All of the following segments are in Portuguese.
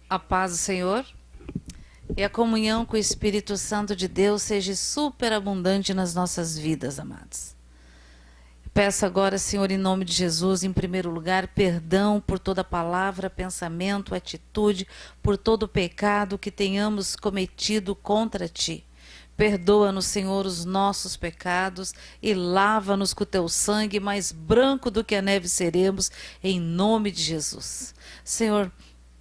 A paz do Senhor e a comunhão com o Espírito Santo de Deus seja superabundante nas nossas vidas, amados. Peço agora, Senhor, em nome de Jesus, em primeiro lugar, perdão por toda palavra, pensamento, atitude, por todo pecado que tenhamos cometido contra Ti. Perdoa-nos, Senhor, os nossos pecados e lava-nos com o Teu sangue, mais branco do que a neve seremos, em nome de Jesus. Senhor,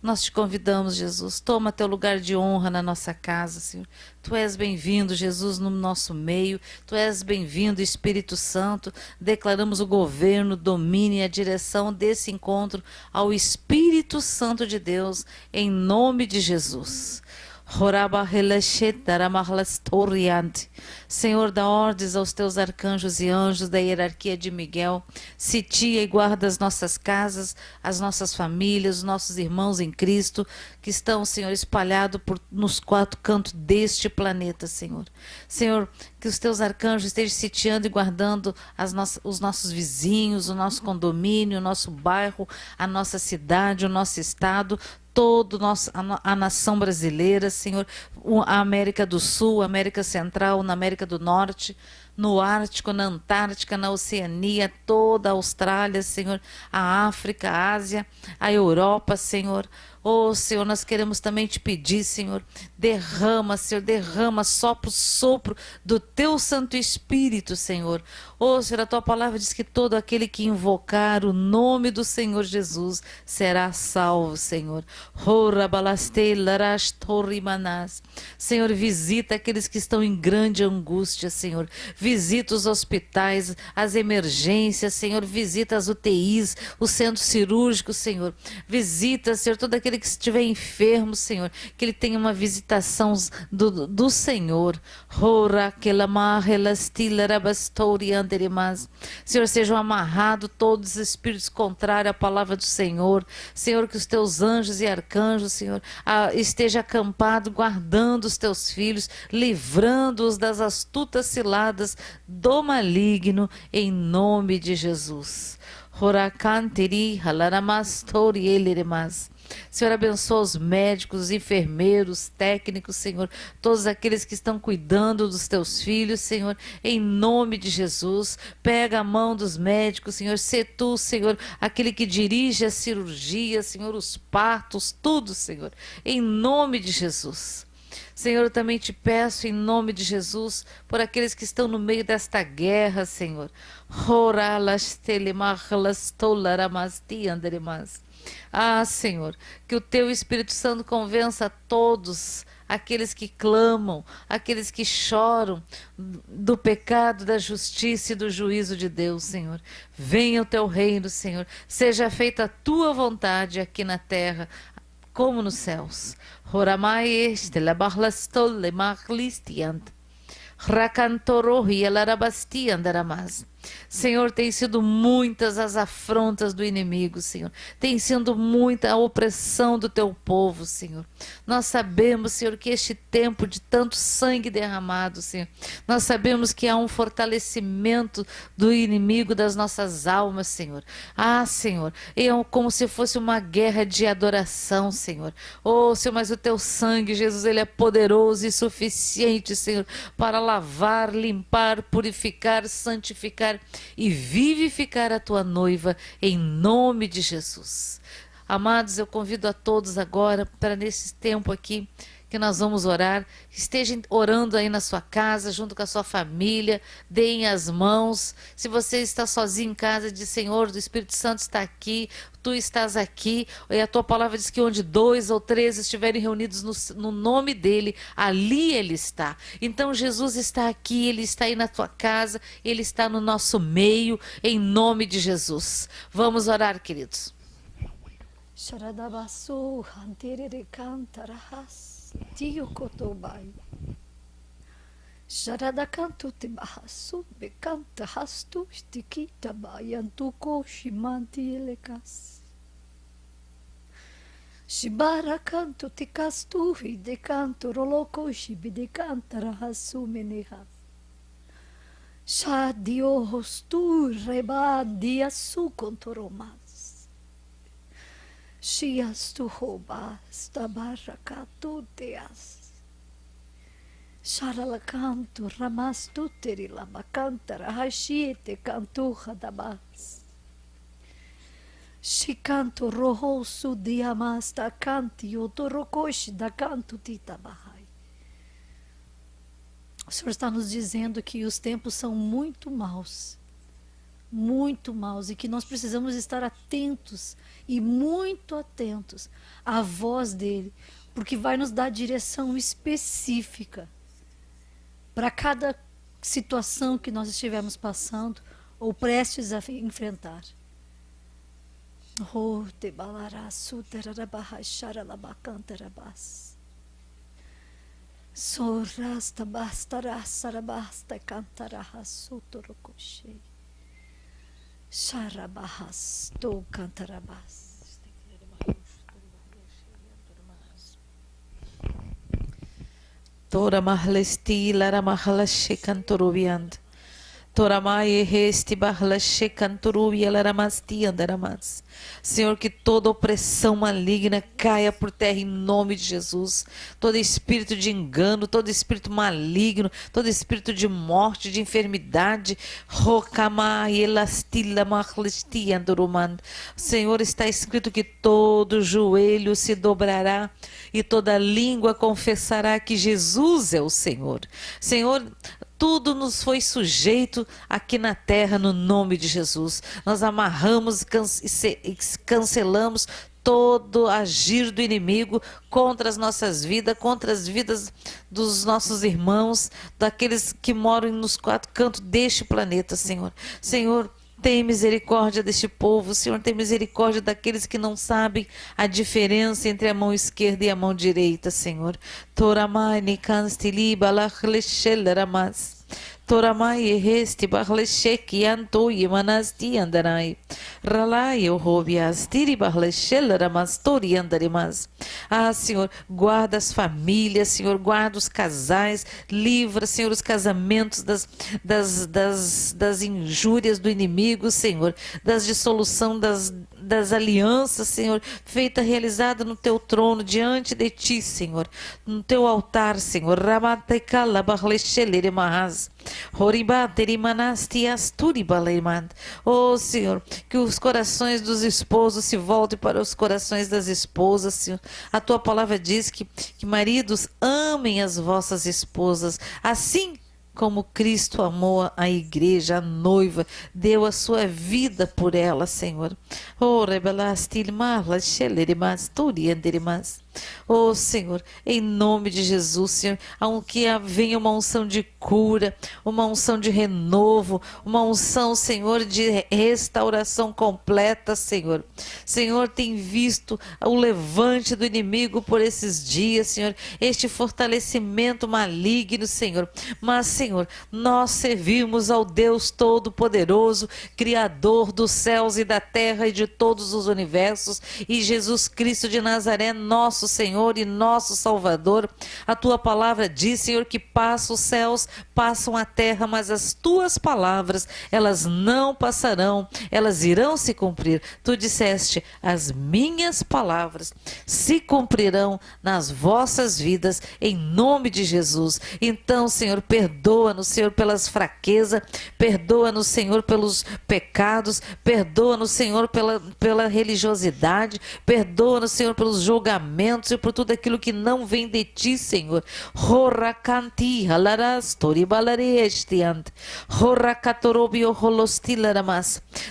nós te convidamos, Jesus, toma teu lugar de honra na nossa casa, Senhor. Tu és bem-vindo, Jesus, no nosso meio. Tu és bem-vindo, Espírito Santo. Declaramos o governo, o domínio e a direção desse encontro ao Espírito Santo de Deus, em nome de Jesus. Senhor, dá ordens aos teus arcanjos e anjos da hierarquia de Miguel, sitia e guarda as nossas casas, as nossas famílias, os nossos irmãos em Cristo, que estão, Senhor, espalhados nos quatro cantos deste planeta, Senhor. Senhor, que os teus arcanjos estejam sitiando e guardando os nossos vizinhos, o nosso condomínio, o nosso bairro, a nossa cidade, o nosso estado, toda a nação brasileira, Senhor, a América do Sul, a América Central, na América do Norte, no Ártico, na Antártica, na Oceania, toda a Austrália, Senhor, a África, a Ásia, a Europa, Senhor. Oh, Senhor, nós queremos também te pedir, Senhor, derrama, Senhor, derrama, sopra o sopro do teu Santo Espírito, Senhor. Oh, Senhor, a tua palavra diz que todo aquele que invocar o nome do Senhor Jesus será salvo, Senhor. Senhor, visita aqueles que estão em grande angústia, Senhor. Visita os hospitais, as emergências, Senhor. Visita as UTIs, o centro cirúrgico, Senhor. Visita, Senhor, todo aquele que estiver enfermo, Senhor. Que ele tenha uma visitação do Senhor. Senhor, sejam amarrados todos os espíritos contrários à palavra do Senhor. Senhor, que os teus anjos e arcanjos, Senhor, esteja acampado, guardando os teus filhos, livrando-os das astutas ciladas do maligno, em nome de Jesus. Senhor, abençoa os médicos, os enfermeiros, técnicos, Senhor, todos aqueles que estão cuidando dos teus filhos, Senhor, em nome de Jesus. Pega a mão dos médicos, Senhor, sê tu, Senhor, aquele que dirige a cirurgia, Senhor, os partos, tudo, Senhor, em nome de Jesus. Senhor, eu também te peço em nome de Jesus por aqueles que estão no meio desta guerra, Senhor. Ah, Senhor, que o teu Espírito Santo convença a todos aqueles que clamam, aqueles que choram do pecado, da justiça e do juízo de Deus, Senhor. Venha o teu reino, Senhor. Seja feita a tua vontade aqui na terra, como nos céus. Senhor, tem sido muitas as afrontas do inimigo, Senhor. Tem sido muita a opressão do teu povo, Senhor. Nós sabemos, Senhor, que este tempo de tanto sangue derramado, Senhor, nós sabemos que há um fortalecimento do inimigo das nossas almas, Senhor. Ah, Senhor, é como se fosse uma guerra de adoração, Senhor. Oh, Senhor, mas o teu sangue, Jesus, ele é poderoso e suficiente, Senhor, para lavar, limpar, purificar, santificar e vivificar a tua noiva, em nome de Jesus. Amados, eu convido a todos agora para nesse tempo aqui que nós vamos orar, estejam orando aí na sua casa, junto com a sua família, deem as mãos. Se você está sozinho em casa, diz: Senhor, o Espírito Santo está aqui, tu estás aqui, e a tua palavra diz que onde 2 ou 3 estiverem reunidos no nome dele, ali ele está. Então Jesus está aqui, ele está aí na tua casa, ele está no nosso meio, em nome de Jesus. Vamos orar, queridos. Sharadabasu hantirere kantarahas tiyo kotobai. Sharadakantu tibahasu bekanta hastu stikita bayantuko shimanti elekas. Shibarakantu tikastu hidekantu roloko shibidekanta rahasu menehas. Shadio hostu reba diasu kontoromas. Shias tu robas, tabarakato teas. Sharalakanto ramas tuteri labakantara hashiete canturra dabas. Shikanto roho sudiamasta canti otorokoshi da canto titabahai. O Senhor está nos dizendo que os tempos são muito maus, e que nós precisamos estar atentos e muito atentos à voz dele, porque vai nos dar direção específica para cada situação que nós estivermos passando ou prestes a enfrentar. Oh, te balará suterarabahashara labacantarabas. Sorrasta bastará sarabasta cantará sutorokoshei. Sharabahas tu cantarabas. Tora mahlesti lara mahlashe cantorubiand. Tora mai resti bahlashe cantorubia laramasti andaramas. Senhor, que toda opressão maligna caia por terra em nome de Jesus. Todo espírito de engano, todo espírito maligno, todo espírito de morte, de enfermidade. Senhor, está escrito que todo joelho se dobrará e toda língua confessará que Jesus é o Senhor. Senhor, tudo nos foi sujeito aqui na terra no nome de Jesus. Nós amarramos e cancelamos todo agir do inimigo contra as nossas vidas, contra as vidas dos nossos irmãos, daqueles que moram nos quatro cantos deste planeta, Senhor. Senhor, tem misericórdia deste povo, Senhor, tem misericórdia daqueles que não sabem a diferença entre a mão esquerda e a mão direita, Senhor. Toramai nikanstili balachleshelleramas. Toramai ehesti barlesheki anto yemanasti andarai. Ralai ohobias tiri barleshelleramas tori andarimas. Ah, Senhor, guarda as famílias, Senhor, guarda os casais, livra, Senhor, os casamentos das injúrias do inimigo, Senhor, das dissolução das alianças, Senhor, feita, realizada no teu trono, diante de ti, Senhor, no teu altar, Senhor. Ramatekala barlechelleremahas. Oh, Senhor, que os corações dos esposos se voltem para os corações das esposas, Senhor. A tua palavra diz que maridos amem as vossas esposas, assim como Cristo amou a igreja, a noiva, deu a sua vida por ela, Senhor. Oh, oh, Senhor, em nome de Jesus, Senhor, que venha uma unção de cura, uma unção de renovo, uma unção, Senhor, de restauração completa, Senhor. Senhor, tem visto o levante do inimigo por esses dias, Senhor, este fortalecimento maligno, Senhor. Mas, Senhor, nós servimos ao Deus Todo-Poderoso, Criador dos céus e da terra e de todos os universos, e Jesus Cristo de Nazaré, nosso Senhor e nosso Salvador. A tua palavra diz, Senhor, que passam os céus, passam a terra, mas as tuas palavras, elas não passarão, elas irão se cumprir. Tu disseste, as minhas palavras se cumprirão nas vossas vidas, em nome de Jesus. Então, Senhor, perdoa-nos, Senhor, pelas fraquezas, perdoa-nos, Senhor, pelos pecados, perdoa-nos, Senhor, pela religiosidade, perdoa-nos, Senhor, pelos julgamentos e por tudo aquilo que não vem de ti, Senhor.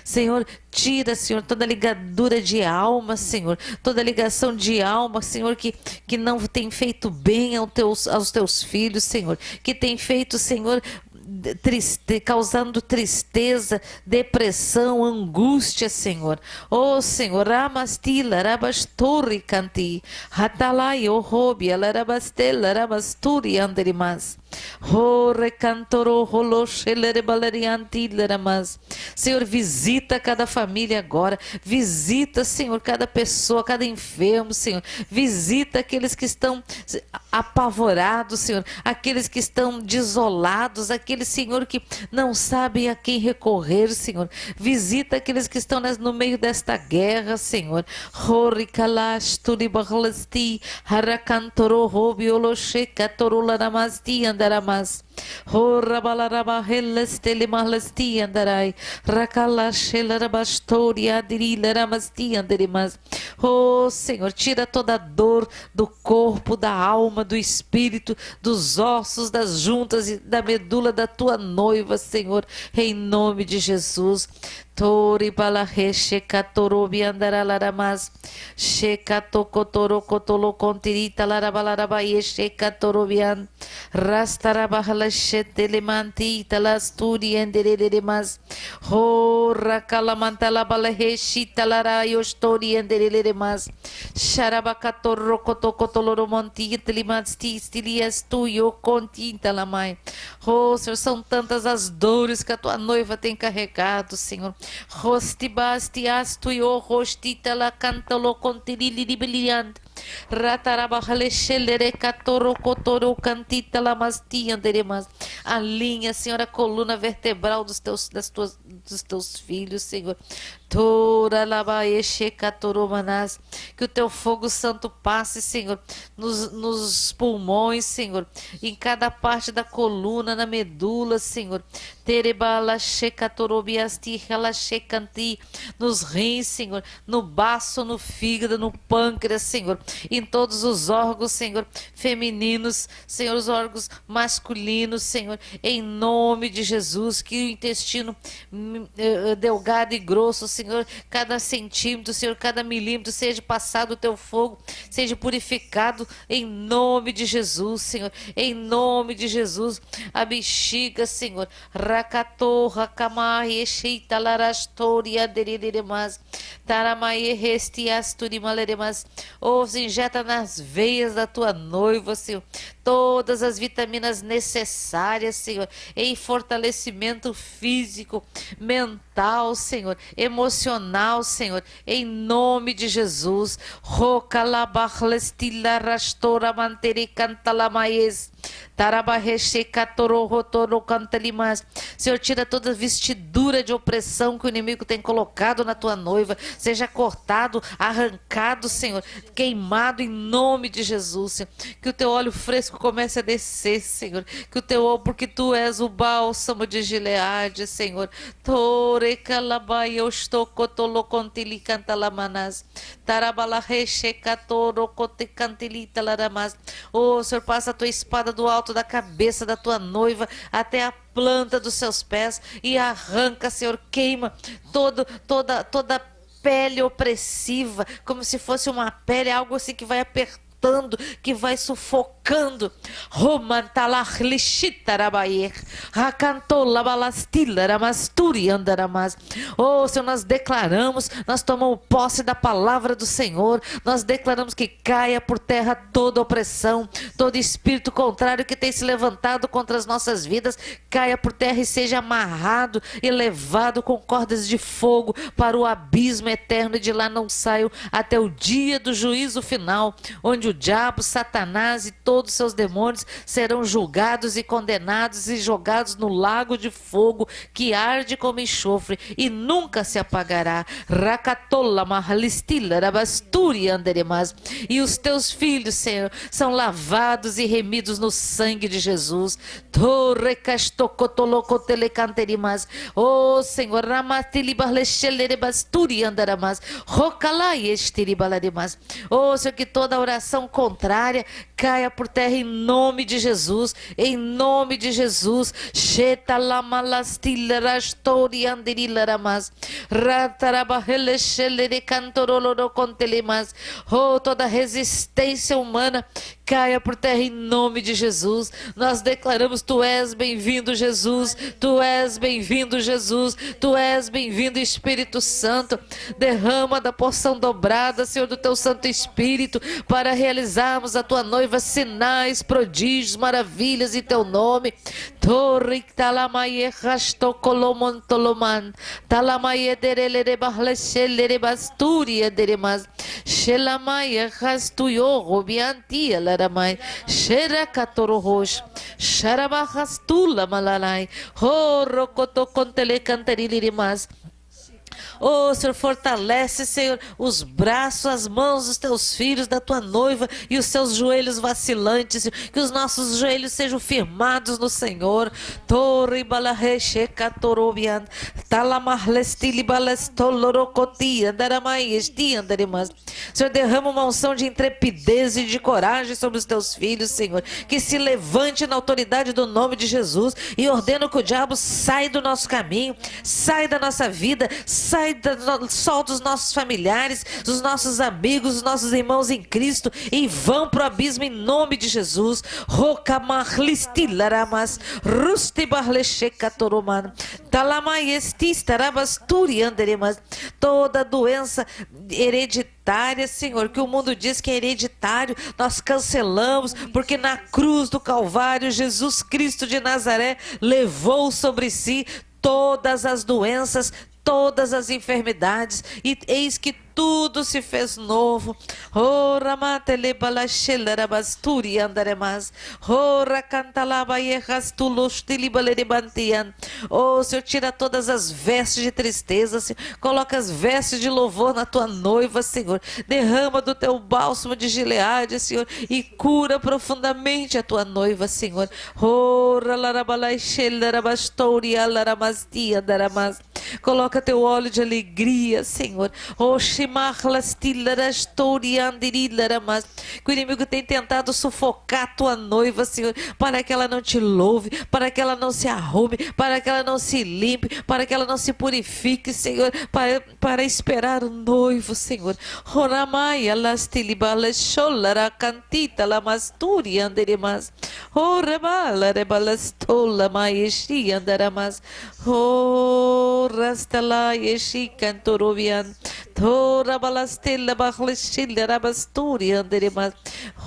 Senhor, tira, Senhor, toda ligadura de alma, Senhor, toda ligação de alma, Senhor, que não tem feito bem aos teus filhos, Senhor, que tem feito, Senhor, causando tristeza, depressão, angústia, Senhor. Oh, Senhor, Ramastila, Rabastori canti, Hatalai, Ohobi, Alarabastela, Rabasturi, Anderimas. Senhor, visita cada família agora, visita, Senhor, cada pessoa, cada enfermo, Senhor, visita aqueles que estão apavorados, Senhor, aqueles que estão desolados, aqueles, Senhor, que não sabem a quem recorrer, Senhor. Visita aqueles que estão no meio desta guerra, Senhor. Horikalash turibahalasti harakantoro hobioloshe katorularamasti andaramas. Horabalaraba helestele mahlasti andarai. Rakalashelarabastori adirilaramasti anderimas. Oh, Senhor, tira toda a dor do corpo, da alma, do espírito, dos ossos, das juntas e da medula da tua noiva, Senhor, em nome de Jesus. Tori balahe shekatorobi andaralaramas shekatokotoro kotolo kontirita larabalarabaye shekatorobian rastarabahala shetelemanti talasturi endereremas ho rakalamantala balahe shitalara yostori endereremas sharabakatoro kotokotoloro monti telimansti stilias tuyo continta lamai. Oh, Senhor, são tantas as dores que a tua noiva tem carregado, Senhor. Rostibastias tuyo rostita la cantalo contilili libiliant. Ratarabahalexelere catoro cotoro cantita la mastia deremas. Alinha, Senhor, a coluna vertebral dos teus filhos, Senhor. Tora labaeche catoromanas. Que o teu fogo santo passe, Senhor, nos pulmões, Senhor, em cada parte da coluna, na medula, Senhor. Terebala shekatorobiasti relaxecanti, nos rins, Senhor, no baço, no fígado, no pâncreas, Senhor, em todos os órgãos, Senhor, femininos, Senhor, os órgãos masculinos, Senhor, em nome de Jesus, que o intestino delgado e grosso, Senhor, cada centímetro, Senhor, cada milímetro seja passado o teu fogo, seja purificado em nome de Jesus, Senhor, em nome de Jesus. A bexiga, Senhor, rakato rakamai esheita larastori aderiremas taramae restiasturi maleremas. Oh, se injeta nas veias da tua noiva, Senhor, todas as vitaminas necessárias, Senhor, em fortalecimento físico, mental, Senhor, emocional, Senhor, em nome de Jesus. Rocalabarlestilarastora mantere cantalamaes. Senhor, tira toda vestidura de opressão que o inimigo tem colocado na tua noiva, seja cortado, arrancado, Senhor, queimado em nome de Jesus, Senhor. Que o teu óleo fresco comece a descer, Senhor, que o teu óleo, porque tu és o bálsamo de Gileade, Senhor. Oh, Senhor, passa a tua espada do alto da cabeça da tua noiva até a planta dos seus pés e arranca, Senhor, queima toda pele opressiva, como se fosse uma pele, algo assim que vai apertando, que vai sufocando. Oh, Senhor, nós declaramos, nós tomamos posse da palavra do Senhor, nós declaramos que caia por terra toda opressão, todo espírito contrário que tem se levantado contra as nossas vidas, caia por terra e seja amarrado e levado com cordas de fogo para o abismo eterno, e de lá não saiam até o dia do juízo final, onde o diabo, Satanás e todos os seus demônios serão julgados e condenados e jogados no lago de fogo que arde como enxofre e nunca se apagará. E os teus filhos, Senhor, são lavados e remidos no sangue de Jesus. Oh, Senhor, oh, Senhor, que toda oração contrária caia por terra em nome de Jesus, em nome de Jesus. Oh, toda resistência humana caia por terra em nome de Jesus. Nós declaramos: tu és bem-vindo, Jesus, tu és bem-vindo, Jesus, tu és bem-vindo, Espírito Santo. Derrama da porção dobrada, Senhor, do teu Santo Espírito, para realizarmos a tua noiva sinais, prodígios, maravilhas em teu nome. Torre talamaye rastokolomontoloman talamaye derelere barlechelere basturia deremas shelamaye rastuyo robiantia laramai, xerecatoro roxo, xarabarrastula malalai, rorocotocontele cantarilirimas. Oh, Senhor, fortalece, Senhor, os braços, as mãos dos teus filhos, da tua noiva e os seus joelhos vacilantes, Senhor. Que os nossos joelhos sejam firmados no Senhor. Torre balarecheca torobian, talamarlestili balestolorocotia, daramaiesti andarimas. Senhor, derrama uma unção de intrepidez e de coragem sobre os teus filhos, Senhor. Que se levante na autoridade do nome de Jesus e ordena que o diabo saia do nosso caminho, saia da nossa vida, sai só dos nossos familiares, dos nossos amigos, dos nossos irmãos em Cristo e vão para o abismo em nome de Jesus. Rocamarlistilaramas, rustibarlechecatoroman, talamaiestistarabasturianderemas. Toda doença hereditária, Senhor, que o mundo diz que é hereditário, nós cancelamos, porque na cruz do Calvário, Jesus Cristo de Nazaré levou sobre si todas as doenças, todas as enfermidades, e eis que tudo se fez novo. Ora matelebalachelabasturi andaremas. Ora cantalabaierrastulostilibaleribantian. Oh, Senhor, tira todas as vestes de tristeza, Senhor. Coloca as vestes de louvor na tua noiva, Senhor. Derrama do teu bálsamo de Gileade, Senhor, e cura profundamente a tua noiva, Senhor. Ora larabalachelabastori alaramastia daramas. Coloca teu óleo de alegria, Senhor. Que o inimigo tem tentado sufocar tua noiva, Senhor, para que ela não te louve, para que ela não se arrume, para que ela não se limpe, para que ela não se purifique, Senhor, para esperar o noivo, Senhor. Oramaya lastilibala cholara cantita lamasturi anderimas. Orebala rebalastola maeshi andaramas. Rastala yeshi cantorovian. Tora balastella bachleshilla rabasturi anderimas.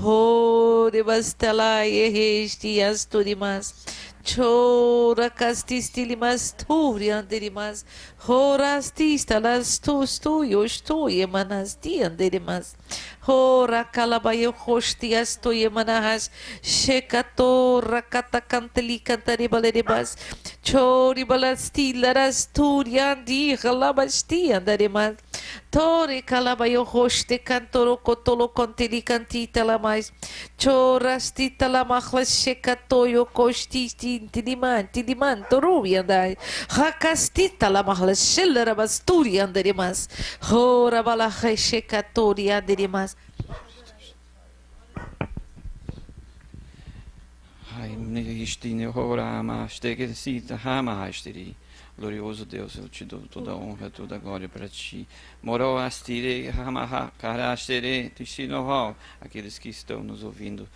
Hore bastala yehesti asturimas. Chora castistilimas turi anderimas. Horastista las tu emanasti anderimas. Hora calabaio hostias tu emanahas. Shekatora katakanteli cantaribaleribas. Chori balasti larasturi andi halabasti anderimas. Tore calabaio hoste cantoro cotolo conteli cantita la mais. Chorastita la machlas shekatoyo costisti tiliman torubi andai. Hakastita la machlas shelarabasturi anderimas. Hora balache shekatori anderimas. Glorioso Deus, eu te dou toda a honra, toda a glória para ti. Moro astire, hamaha, karastere, tishinohal, aqueles que estão nos ouvindo.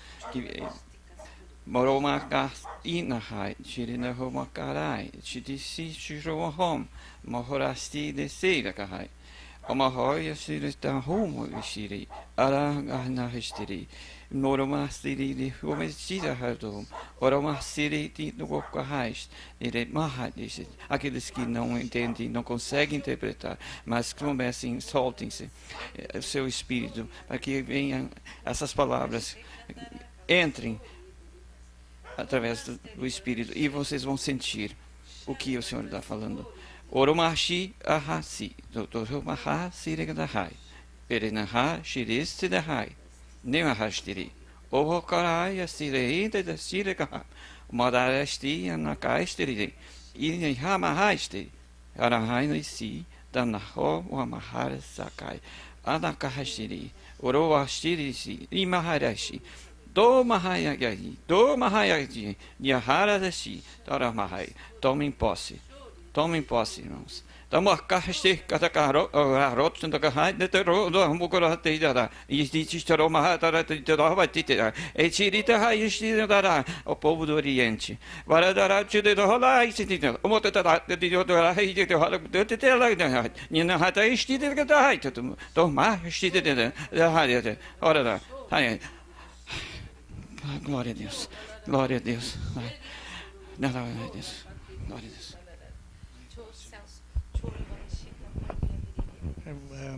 Moro makas inahai, chirinahomakarai, chitisi chirohom, mohorasti deseira kahai. Omahoya sirestahom, ishiri, araganahistiri. Noromastiri de Romestira Hardom, Oromastiri de Nogokahais, aqueles que não entendem, não conseguem interpretar, mas comecem, soltem-se o seu espírito, para que venham essas palavras, entrem através do espírito e vocês vão sentir o que o Senhor está falando. Oromashi ahasi, Doromaha siregadahai, Perenaha shiristidahai. Nem a rastiri. O carai a sireida da sirega. Modaresti na caisteri. E nem ramahasti. Arahai no si. Danaho o amahara sakai. Anakahastiri. Oro astiri si. Imaharashi. Do mahayagi. Do mahayagi. Niahara da si. Taramahai. Tomem posse. Tomem posse, irmãos. Tamakahasti katakaro rot tandakahai netero do mukorate dara istitero mahatara titero titera etirita haistira o povo do Oriente varadara tide do rola istitero o motata de dora haide de rola de titela nina hata istitera da haita to ma istitera da haide ora da glória a Deus, glória a Deus, glória a Deus, glória a Deus.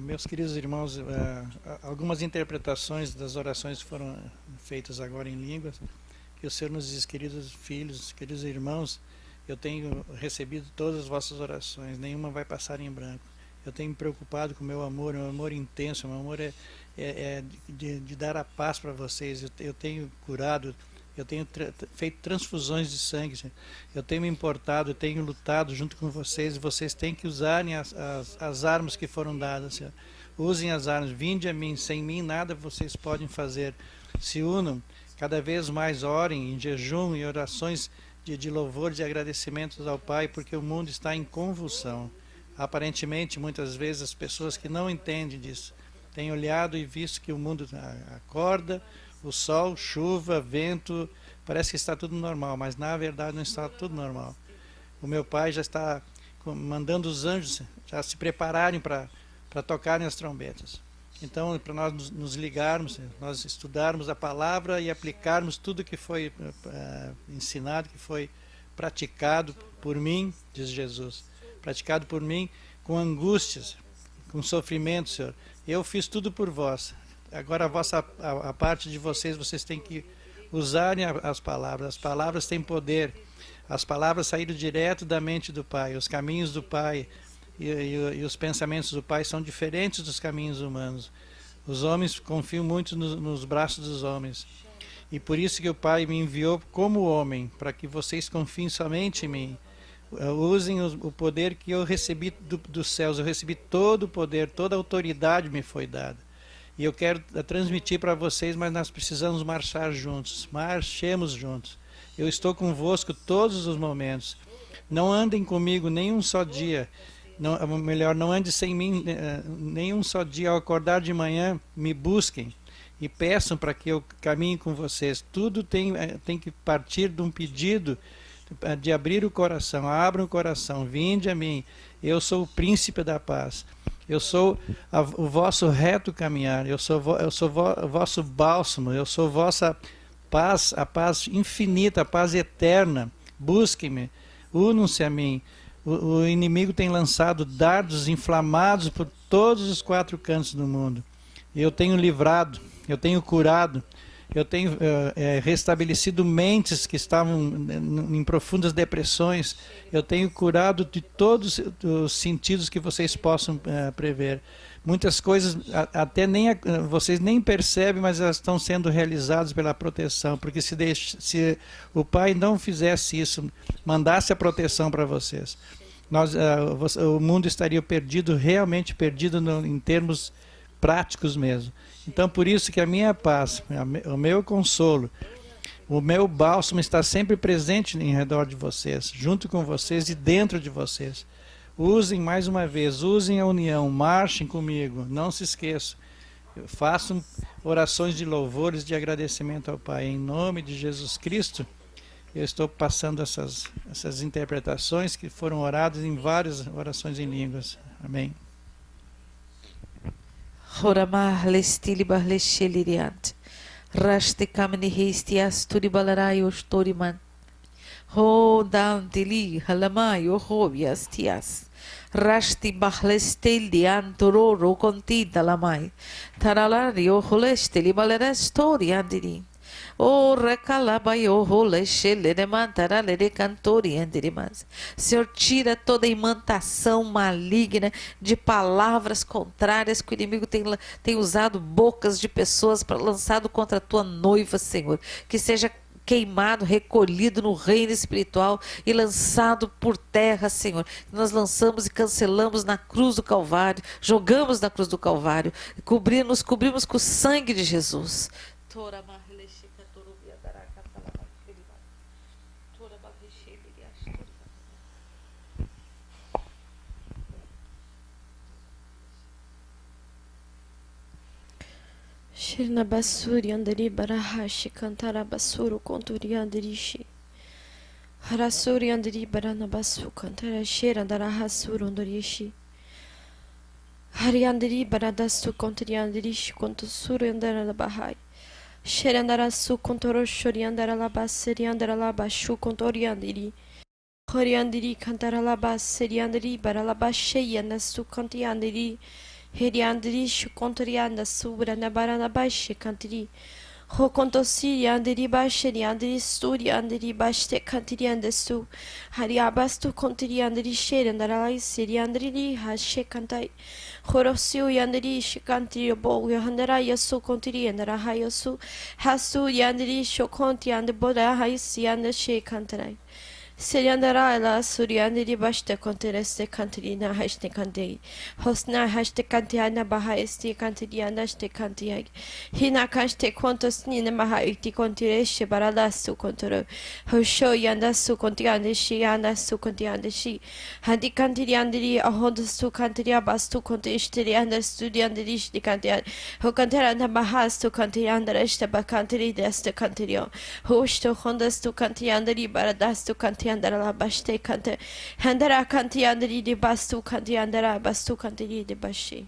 Meus queridos irmãos, algumas interpretações das orações feitas agora em línguas, que o Senhor nos diz, queridos filhos, queridos irmãos, eu tenho recebido todas as vossas orações, nenhuma vai passar em branco. Eu tenho me preocupado com o meu amor intenso, meu amor de dar a paz para vocês. Eu tenho curado, eu tenho feito transfusões de sangue, Senhor. Eu tenho me importado, eu tenho lutado junto com vocês, e vocês têm que usarem as armas que foram dadas, Senhor. Usem as armas, vinde a mim, sem mim nada vocês podem fazer. Se unam, cada vez mais orem em jejum e orações de louvor, de agradecimentos ao Pai, porque o mundo está em convulsão. Aparentemente, muitas vezes, as pessoas que não entendem disso têm olhado e visto que o mundo acorda, o sol, chuva, vento, parece que está tudo normal, mas na verdade não está tudo normal. O meu Pai já está mandando os anjos já se prepararem para tocarem as trombetas. Então, para nós nos ligarmos, nós estudarmos a palavra e aplicarmos tudo que foi ensinado, que foi praticado por mim, diz Jesus, praticado por mim com angústias, com sofrimento, Senhor. Eu fiz tudo por vós. Agora a parte de vocês têm que usarem as palavras. As palavras têm poder. As palavras saíram direto da mente do Pai. Os caminhos do Pai e os pensamentos do Pai são diferentes dos caminhos humanos. Os homens confiam muito nos braços dos homens. E por isso que o Pai me enviou como homem, para que vocês confiem somente em mim. Usem o poder que eu recebi dos céus. Eu recebi todo o poder, toda a autoridade me foi dada. E eu quero transmitir para vocês, mas nós precisamos marchar juntos. Marchemos juntos. Eu estou convosco todos os momentos. Não andem comigo nem um só dia. Melhor, não ande sem mim nem um só dia. Ao acordar de manhã, me busquem e peçam para que eu caminhe com vocês. Tudo tem que partir de um pedido de abrir o coração. Abram o coração, vinde a mim. Eu sou o príncipe da paz. Eu sou o vosso reto caminhar. Eu sou o vosso bálsamo. Eu sou vossa paz, a paz infinita, a paz eterna. Busquem-me, unam-se a mim. O inimigo tem lançado dardos inflamados por todos os 4 cantos do mundo. Eu tenho livrado, eu tenho curado, eu tenho restabelecido mentes que estavam em profundas depressões. Eu tenho curado de todos os sentidos que vocês possam prever. Muitas coisas até vocês nem percebem, mas elas estão sendo realizadas pela proteção. Porque se o Pai não fizesse isso, mandasse a proteção para vocês, o mundo estaria perdido, realmente perdido em termos práticos mesmo. Então, por isso que a minha paz, o meu consolo, o meu bálsamo está sempre presente em redor de vocês, junto com vocês e dentro de vocês. Usem mais uma vez, usem a união, marchem comigo, não se esqueçam. Façam orações de louvores, de agradecimento ao Pai. Em nome de Jesus Cristo, eu estou passando essas interpretações que foram oradas em várias orações em línguas. Amém. Horamah lestili barlesheliriant. Raste kamni hestias turi balaraios toriman. Ho dantili halamayo hovias tias. Rasti barlestelian tororo contida lamai. Taralario holesteli balaras toriandiri. O recalabaio rolechele de mantarale de cantori andirimas. Senhor, tira toda imantação maligna de palavras contrárias que o inimigo tem usado bocas de pessoas para lançado contra a tua noiva, Senhor. Que seja queimado, recolhido no reino espiritual e lançado por terra, Senhor. Nós lançamos e cancelamos na cruz do Calvário, jogamos na cruz do Calvário, nos cobrimos com o sangue de Jesus. Shirna basuri andari barahashi kantara basuru konturi andirishi. Harasuri andari barana basu kantara shira andara hasuru andirishi. Hari andari baradasu konturi andirishi kontusuru andara labahai. Shira andara su kontoro shori andara labaseri andara labashu kontori andiri. Hori andiri kantara labaseri andari baralabasheya nasu kanti andiri. Heriandri shukontrianda subra nabarana bashi kantri. Hokontosi andiri basheri andiri sturi andiri bashte kantiri andesu. Hariabastu kontiri andiri shere andarai siri andiri hashe kantai. Horosiu yandiri shikantiri bo yahandara yasu kontiri andara hayasu. Hasu yandiri shokonti andeboda haysi andashe kantarai. Seriandara la Suryandiri Bashta Contereste Cantirina Hashte Cantei. Hosna Hashte Cantiana Baha Esti Cantiriana Shte Cantiag. Hina Kashte Quantos Nina Maha Iti Contireshe Baralasu Contoro. Hosho Yandasu Contiandeshi Yandasu Contiandeshi. Handi Cantiriandiri Ahondasu Cantiria Bastu Contisteri and the Studiandirish de Cantian. Ho Canterana Bahas to Cantiandaresta Bacantiri desta Cantirio. Hosto Hondas to Cantiandari Baradas to Cantian. Andara baste kante handara kanti andari de bastu kanti andara bastu kanti de bashi.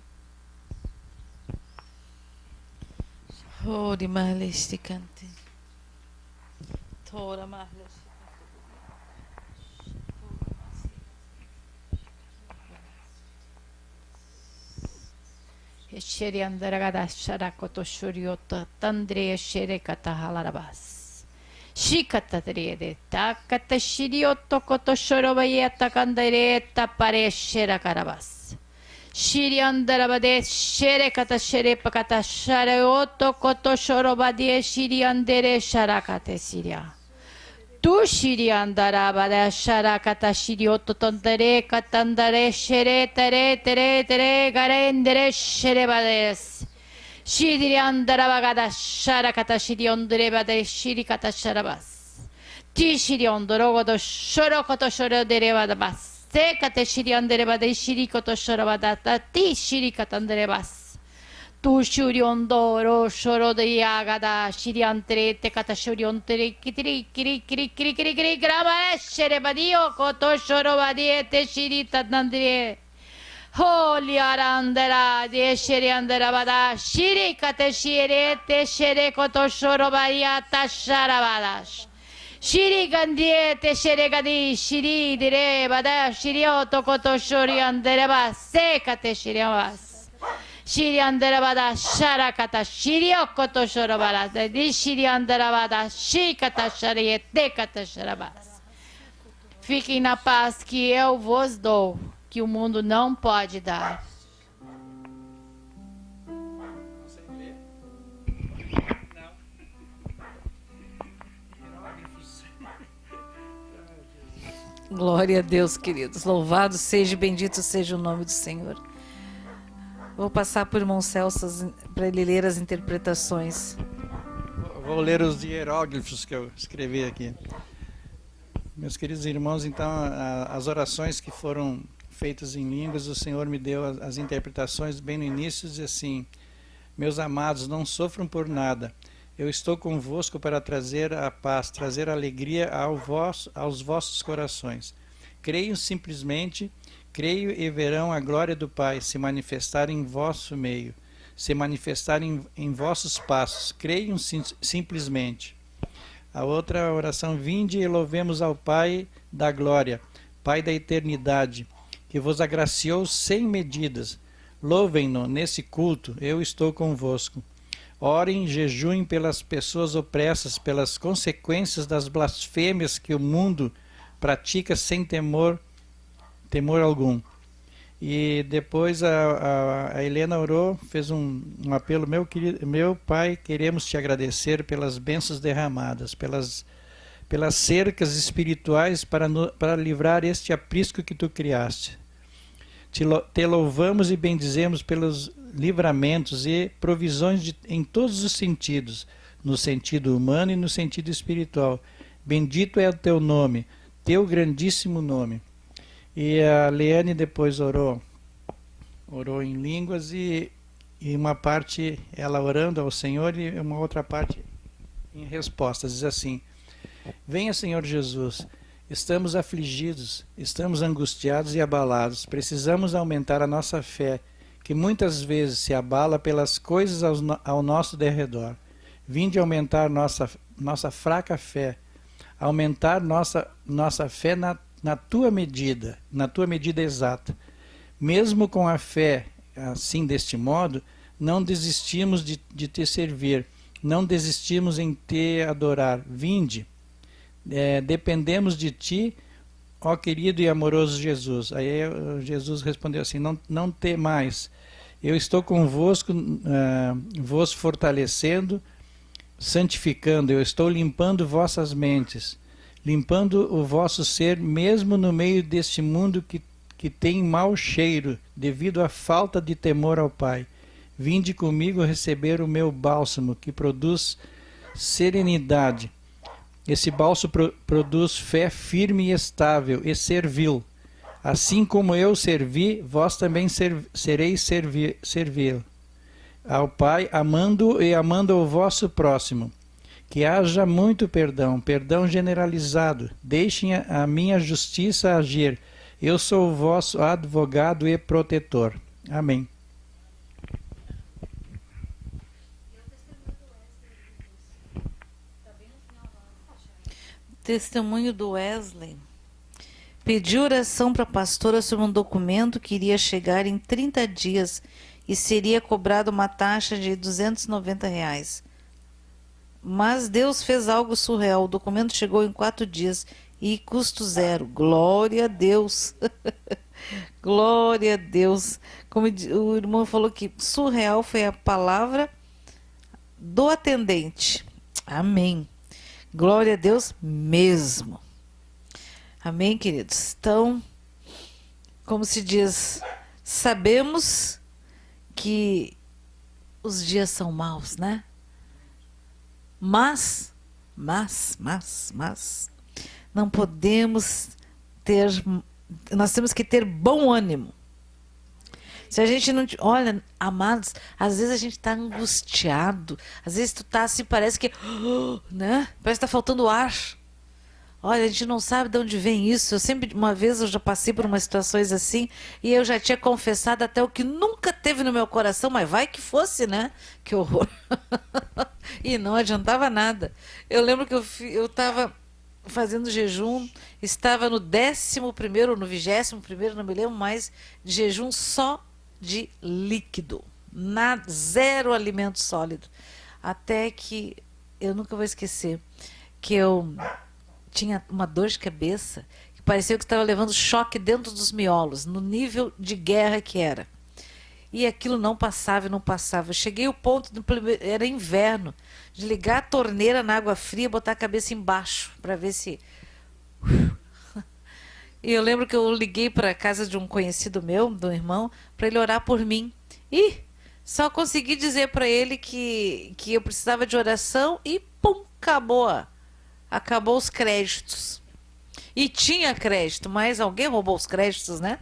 Ori mahleshi kanti. Tora mahleshi. Sheri andara gada sharakoto shuriota tandre shere kata halarabas. Shikatadrede, takata shirioto koto shorobayeta kandareta pareshera karabas. Shiriandarabade, sherekata sherepakata shareoto koto shorobade shiriandere sharakate siria. Tu shiriandarabada sharakata shirioto tondare katandare shere tere tere tere garendere sherebades. Shiri andarabagada sharakata shiri ondrebade shiri kata sharabas. Ti shiri ondorogodo shorokoto shoroderebadabas. Sekate shiri anderebade shiri koto shorabadata ti shiri katanderebas. Tu shuri ondoro shorodeyagada shiri antrete kata shuri ontere kitri kiri kiri kiri kiri kiri gramare sherebadio koto shorobadiete shiri tatandire. Holy arandera de shiri andera bada shiri kate shiri te shere koto shorobaria tasharabadash. Shiri gandie te shere gadi shiri dire bada shiri otokoto shori andera ba se kate shiri was. Shiri andera bada sharakata shiri okoto shorobara de shiri andera bada shikata shari te kata sharabas. Fiquem na paz que eu vos dou, que o mundo não pode dar. Glória a Deus, queridos. Louvado seja e bendito seja o nome do Senhor. Vou passar por irmão Celso para ele ler as interpretações. Vou ler os hieróglifos que eu escrevi aqui. Meus queridos irmãos, então, as orações que foram feitas em línguas, o Senhor me deu as interpretações bem no início, diz assim: meus amados, não sofram por nada. Eu estou convosco para trazer a paz, trazer a alegria aos vossos corações. Creiam simplesmente, creio e verão a glória do Pai se manifestar em vosso meio, se manifestar em vossos passos. Creiam simplesmente. A outra oração: vinde e louvemos ao Pai da glória, Pai da eternidade, que vos agraciou sem medidas. Louvem-no nesse culto, eu estou convosco. Orem, jejuem pelas pessoas opressas, pelas consequências das blasfêmias que o mundo pratica sem temor algum. E depois a Helena orou, fez um apelo: meu Pai, queremos te agradecer pelas bênçãos derramadas, pelas cercas espirituais para livrar este aprisco que tu criaste. Te louvamos e bendizemos pelos livramentos e provisões em todos os sentidos, no sentido humano e no sentido espiritual. Bendito é o teu nome, teu grandíssimo nome. E a Leane depois orou em línguas e uma parte ela orando ao Senhor e uma outra parte em resposta. Diz assim: venha, Senhor Jesus, estamos afligidos, estamos angustiados e abalados, precisamos aumentar a nossa fé, que muitas vezes se abala pelas coisas ao nosso derredor. Vinde aumentar nossa fraca fé, aumentar nossa fé na tua medida exata. Mesmo com a fé assim deste modo, não desistimos de te servir, não desistimos em te adorar. Vinde, dependemos de ti, ó querido e amoroso Jesus. Aí Jesus respondeu assim: não temais, eu estou convosco, vos fortalecendo, santificando, eu estou limpando vossas mentes, limpando o vosso ser, mesmo no meio deste mundo que tem mau cheiro, devido à falta de temor ao Pai. Vinde comigo receber o meu bálsamo, que produz serenidade. Esse bálsamo produz fé firme e estável e servil. Assim como eu servi, vós também sereis servi-lo ao Pai, amando e amando o vosso próximo. Que haja muito perdão, perdão generalizado. Deixem a minha justiça agir. Eu sou o vosso advogado e protetor. Amém. Testemunho do Wesley. Pedi oração para a pastora sobre um documento que iria chegar em 30 dias e seria cobrada uma taxa de R$290. Mas Deus fez algo surreal. O documento chegou em 4 dias e custo zero. Glória a Deus. Glória a Deus. Como o irmão falou que surreal foi a palavra do atendente. Amém. Glória a Deus mesmo. Amém, queridos? Então, como se diz, sabemos que os dias são maus, né? Mas, não podemos ter, nós temos que ter bom ânimo. Se a gente não... Olha, amados, às vezes a gente está angustiado, às vezes tu tá assim, parece que... né? Parece que está faltando ar. Olha, a gente não sabe de onde vem isso. Uma vez eu já passei por umas situações assim, e eu já tinha confessado até o que nunca teve no meu coração, mas vai que fosse, né? Que horror. E não adiantava nada. Eu lembro que eu estava fazendo jejum, estava no 11º ou no 21º, não me lembro mais, de jejum só de líquido. Zero alimento sólido. Até que, eu nunca vou esquecer, que eu tinha uma dor de cabeça que parecia que estava levando choque dentro dos miolos, no nível de guerra que era. E aquilo não passava e não passava. Eu cheguei ao ponto, era inverno, de ligar a torneira na água fria e botar a cabeça embaixo para ver se... E eu lembro que eu liguei para a casa de um conhecido meu, do irmão, para ele orar por mim. E só consegui dizer para ele que eu precisava de oração e pum, acabou os créditos. E tinha crédito, mas alguém roubou os créditos, né?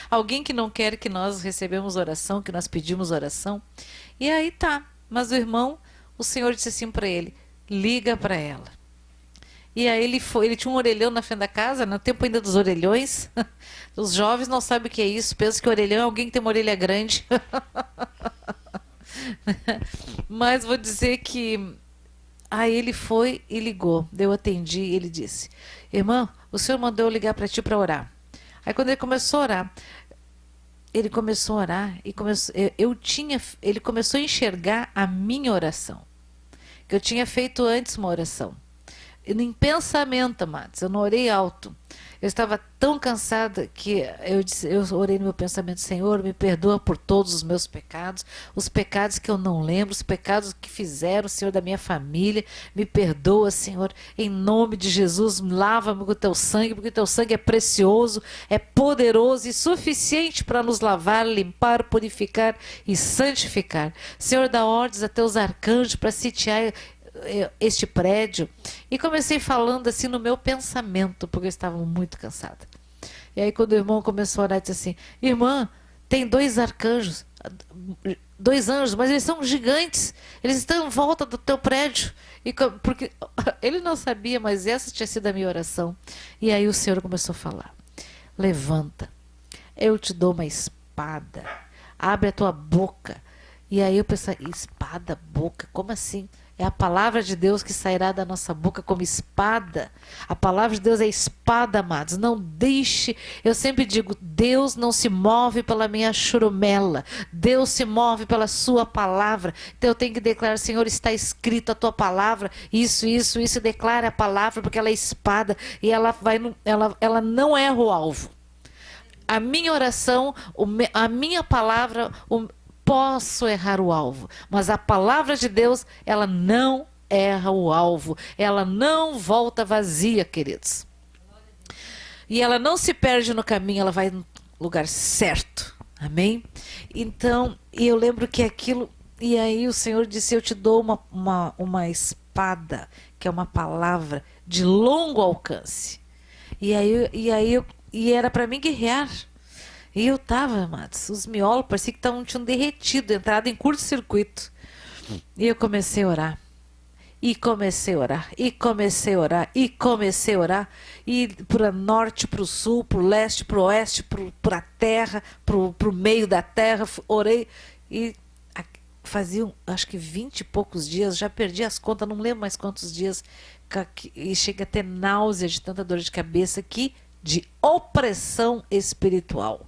Alguém que não quer que nós recebemos oração, que nós pedimos oração. E aí tá. Mas o irmão, o Senhor disse assim para ele: liga para ela. E aí ele tinha um orelhão na frente da casa, no tempo ainda dos orelhões. Os jovens não sabem o que é isso, pensam que orelhão é alguém que tem uma orelha grande. Mas vou dizer que aí ele foi e ligou. Eu atendi e ele disse: irmã, o senhor mandou eu ligar para ti para orar. Aí quando ele começou a orar e ele começou a enxergar a minha oração, que eu tinha feito antes uma oração. E em pensamento, amados, eu não orei alto. Eu estava tão cansada que eu orei no meu pensamento: Senhor, me perdoa por todos os meus pecados, os pecados que eu não lembro, os pecados que fizeram, Senhor, da minha família. Me perdoa, Senhor, em nome de Jesus, lava-me com o teu sangue, porque o teu sangue é precioso, é poderoso e suficiente para nos lavar, limpar, purificar e santificar. Senhor, dá ordens a teus arcanjos para sitiar este prédio. E comecei falando assim no meu pensamento, porque eu estava muito cansada. E aí quando o irmão começou a orar, disse assim: irmã, tem 2 arcanjos, 2 anjos, mas eles são gigantes, eles estão em volta do teu prédio. Porque ele não sabia, mas essa tinha sido a minha oração. E aí o Senhor começou a falar: levanta, eu te dou uma espada, abre a tua boca. E aí eu pensei: espada, boca, como assim? É a palavra de Deus que sairá da nossa boca como espada. A palavra de Deus é espada, amados. Não deixe, eu sempre digo, Deus não se move pela minha churumela. Deus se move pela sua palavra. Então eu tenho que declarar, Senhor, está escrito a tua palavra, isso, declara a palavra, porque ela é espada e ela não erra o alvo. A minha oração, a minha palavra, posso errar o alvo, mas a palavra de Deus, ela não erra o alvo, ela não volta vazia, queridos. E ela não se perde no caminho, ela vai no lugar certo, amém? Então, eu lembro que aquilo, e aí o Senhor disse, eu te dou uma espada, que é uma palavra de longo alcance. E era para mim guerrear. E eu tava, amados, os miolos parecia que tinham derretido, entrado em curto-circuito. E eu comecei a orar. E comecei a orar. E comecei a orar. E comecei a orar. E para o norte, para o sul, para o leste, para o oeste, para a terra, para o meio da terra. Orei. E faziam, acho que 20 e poucos dias, já perdi as contas, não lembro mais quantos dias. E chega a ter náusea de tanta dor de cabeça aqui, de opressão espiritual.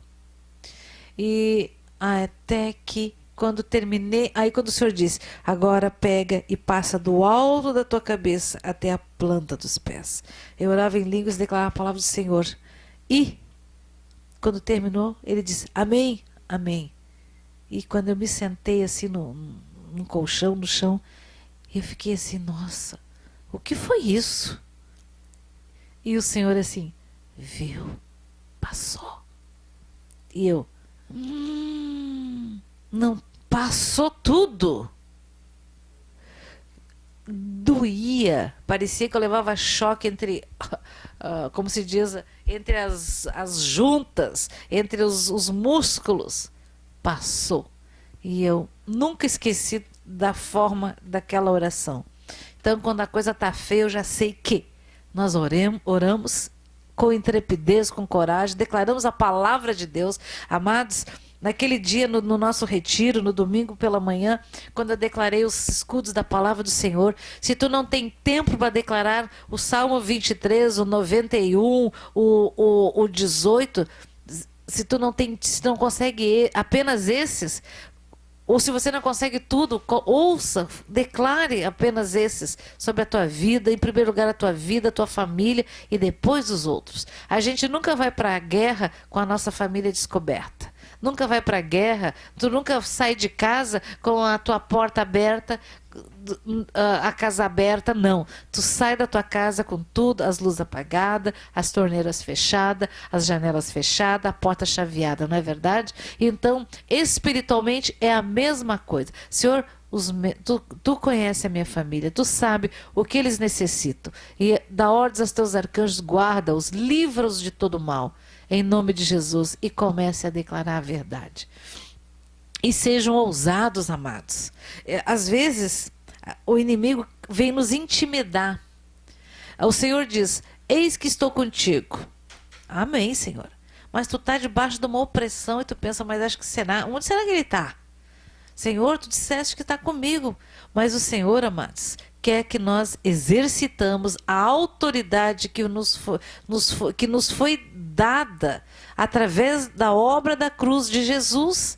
E até que quando terminei, aí quando o Senhor disse, agora pega e passa do alto da tua cabeça até a planta dos pés. Eu orava em línguas e declarava a palavra do Senhor. E quando terminou, ele disse, amém, amém. E quando eu me sentei assim num colchão, no chão, eu fiquei assim, nossa, o que foi isso? E o Senhor assim, viu, passou. E eu, não passou tudo. Doía, parecia que eu levava choque entre, como se diz, entre as juntas, entre os músculos. Passou. E eu nunca esqueci da forma daquela oração. Então, quando a coisa está feia, eu já sei que nós oramos com intrepidez, com coragem, declaramos a palavra de Deus. Amados, naquele dia, no nosso retiro, no domingo pela manhã, quando eu declarei os escudos da palavra do Senhor, se tu não tem tempo para declarar o Salmo 23, o 91, o 18, se tu não consegue apenas esses, ou se você não consegue tudo, ouça, declare apenas esses sobre a tua vida, em primeiro lugar a tua vida, a tua família e depois os outros. A gente nunca vai para a guerra com a nossa família descoberta. Nunca vai para a guerra, tu nunca sai de casa com a tua porta aberta, a casa aberta, não. Tu sai da tua casa com tudo, as luzes apagadas, as torneiras fechadas, as janelas fechadas, a porta chaveada, não é verdade? Então, espiritualmente é a mesma coisa. Senhor, tu conhece a minha família, tu sabe o que eles necessitam. E dá ordens aos teus arcanjos, guarda-os, livra-os de todo mal, em nome de Jesus, e comece a declarar a verdade. E sejam ousados, amados. Às vezes, o inimigo vem nos intimidar. O Senhor diz, eis que estou contigo. Amém, Senhor. Mas tu está debaixo de uma opressão e tu pensa, mas acho que será. Onde será que ele está? Senhor, tu disseste que está comigo. Mas o Senhor, amados, quer que nós exercitamos a autoridade que nos foi dada através da obra da cruz de Jesus.